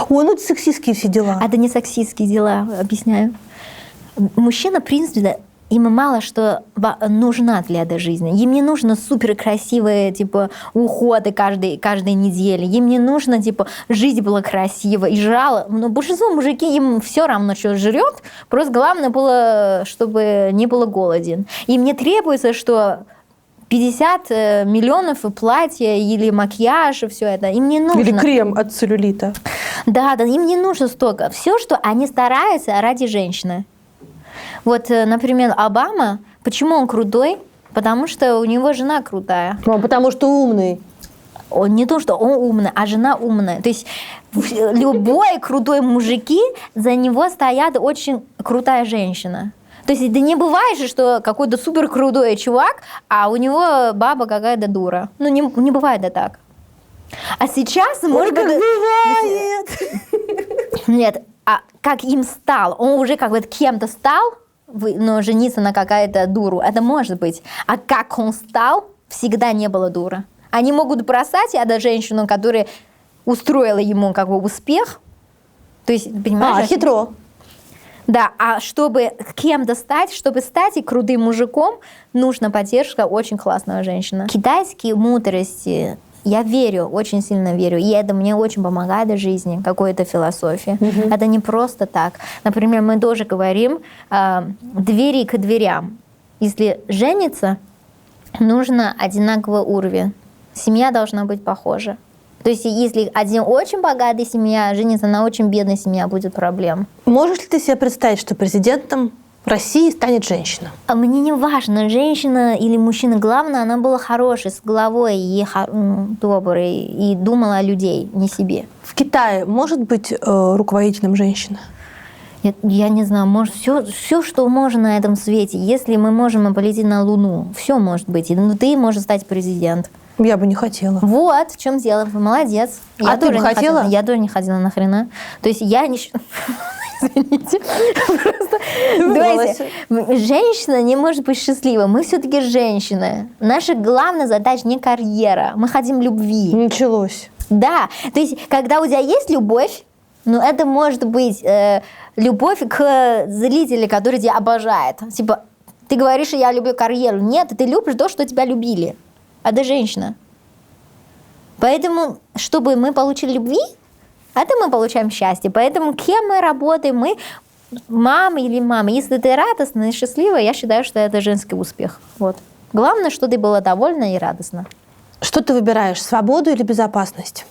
Ой, ну это сексистские все дела. Это не сексистские дела, объясняю. Мужчина, в принципе, им мало что нужна для этой жизни. Им не нужно супер красивые, типа, уходы каждой недели. Им не нужно, типа, жизнь была красива и жрала. Но большинство мужики, им все равно, что жрет. Просто главное было, чтобы не было голоден. Им не требуется, что 50 миллионов платья или макияж, и все это. Им не нужно. Или крем от целлюлита. Да, им не нужно столько. Все, что они стараются ради женщины. Вот, например, Обама, почему он крутой? Потому что у него жена крутая. Ну, потому что умный. Он не то, что он умный, а жена умная. То есть любой крутой мужики, за него стоят очень крутая женщина. То есть это не бывает же, что какой-то супер крутой чувак, а у него баба какая-то дура. Ну, не бывает это так. А сейчас, может быть... бывает! Нет, а как им стал? Он уже как бы кем-то стал, но жениться на какая-то дуру, это может быть. А как он стал, всегда не было дура. Они могут бросать эту женщину, которая устроила ему как бы успех. То есть, понимаешь? Хитро. Да, а чтобы кем-то стать, чтобы стать крутым мужиком, нужна поддержка очень классного женщины. Китайские мудрости, я верю, очень сильно верю, и это мне очень помогает в жизни, какой-то философии. Это не просто так. Например, мы тоже говорим двери к дверям. Если жениться, нужно одинаковый уровень. Семья должна быть похожа. То есть если один очень богатый семья женится на очень бедной семье, будет проблем. Можешь ли ты себе представить, что президентом России станет женщина? А мне не важно, женщина или мужчина. Главное, она была хорошей, с головой и доброй, и думала о людей, не себе. В Китае может быть руководителем женщина? Я не знаю, может, все, что можно на этом свете. Если мы можем полететь на Луну, все может быть. И ты можешь стать президентом. Я бы не хотела. Вот, в чем дело. Вы молодец. А ты бы хотела? Я тоже не хотела нахрена. То есть я не... Извините. Просто, женщина не может быть счастлива. Мы все-таки женщины. Наша главная задача не карьера. Мы хотим любви. Началось. Да. То есть, когда у тебя есть любовь, ну, это может быть любовь к зрителю, который тебя обожает. Типа, ты говоришь, что я люблю карьеру. Нет, ты любишь то, что тебя любили. А ты женщина. Поэтому, чтобы мы получили любви, это мы получаем счастье. Поэтому кем мы работаем, мы мама или мама. Если ты радостна и счастлива, я считаю, что это женский успех. Вот. Главное, что ты была довольна и радостна. Что ты выбираешь, свободу или безопасность?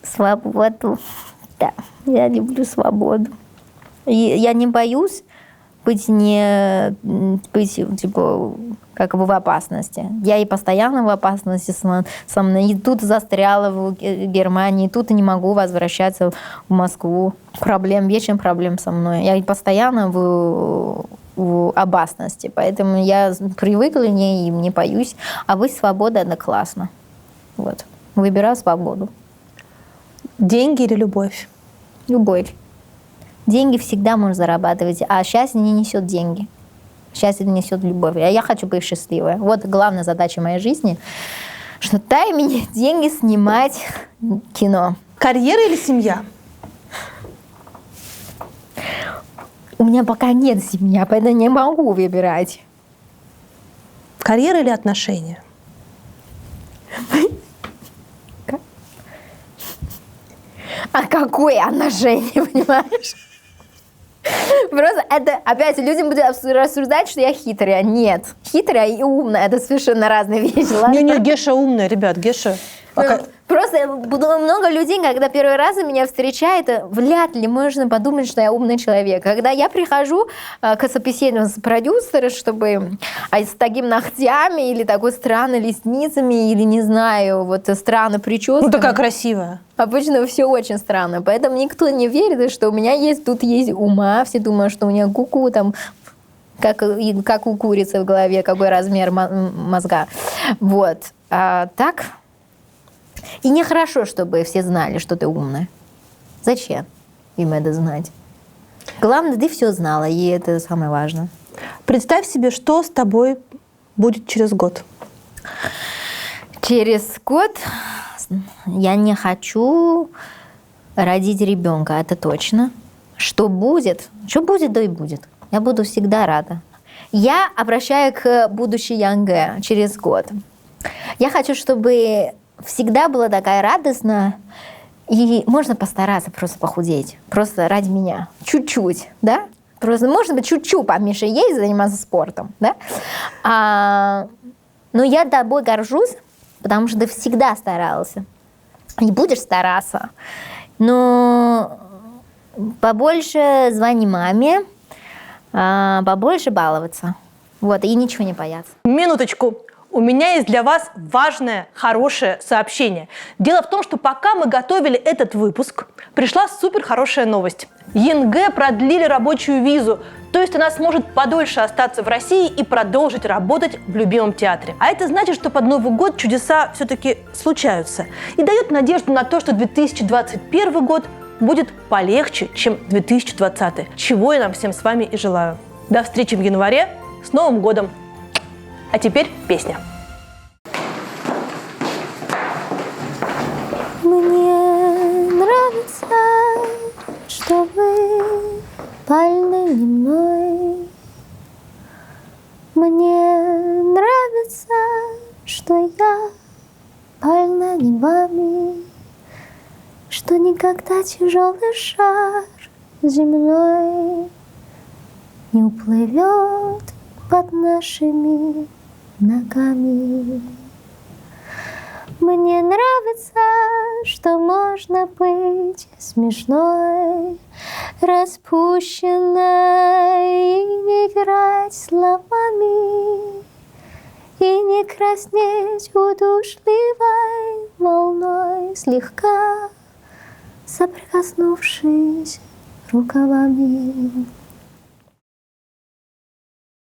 Свободу. Да, я люблю свободу. Я не боюсь быть типа, как бы в опасности. Я и постоянно в опасности со мной. И тут застряла в Германии, и тут не могу возвращаться в Москву. Вечный проблем со мной. Я и постоянно в опасности. Поэтому я привыкла к ней и не боюсь. А быть свободой — это классно. Вот. Выбираю свободу. Деньги или любовь? Любовь. Деньги всегда можно зарабатывать, а счастье не несет деньги. Счастье несет любовь. А я хочу быть счастливой. Вот главная задача моей жизни, что дай мне деньги снимать кино. Карьера или семья? У меня пока нет семьи, поэтому не могу выбирать. Карьера или отношения? А какое отношение, понимаешь? Просто это опять люди будут рассуждать, что я хитрая. Нет. Хитрая и умная — это совершенно разные вещи. Не, Геша умная, ребят, Геша. Просто много людей, когда первый раз меня встречают, вряд ли можно подумать, что я умный человек. Когда я прихожу к собеседованию с продюсером, чтобы с такими ногтями или такой странной ресницами, или, не знаю, вот странной прической. Ну, такая красивая. Обычно все очень странно. Поэтому никто не верит, что у меня тут есть ума. Все думают, что у меня куку там, как у курицы в голове, какой размер мозга. Вот. А так... И нехорошо, чтобы все знали, что ты умная. Зачем им это знать? Главное, ты все знала, и это самое важное. Представь себе, что с тобой будет через год. Через год с Я не хочу родить ребенка, это точно. Что будет, то и будет. Я буду всегда рада. Я обращаю к будущей Янге через год. Я хочу, чтобы всегда была такая радостная, и можно постараться просто похудеть, просто ради меня, чуть-чуть, да? Просто, может быть, чуть-чуть поменьше есть, заниматься спортом, да? Но я тобой горжусь, потому что ты всегда старался. И будешь стараться. Но побольше звони маме, побольше баловаться. Вот, и ничего не бояться. Минуточку. У меня есть для вас важное, хорошее сообщение. Дело в том, что пока мы готовили этот выпуск, пришла супер хорошая новость. Янге продлили рабочую визу, то есть она сможет подольше остаться в России и продолжить работать в любимом театре. А это значит, что под Новый год чудеса все-таки случаются. И дает надежду на то, что 2021 год будет полегче, чем 2020, чего я нам всем с вами и желаю. До встречи в январе. С Новым годом! А теперь песня. Мне нравится, что вы больны не мной. Мне нравится, что я больна не вами, что никогда тяжелый шар земной не уплывет под нашими ногами. Мне нравится, что можно быть смешной, распущенной и не играть словами, и не краснеть удушливой волной, слегка соприкоснувшись рукавами.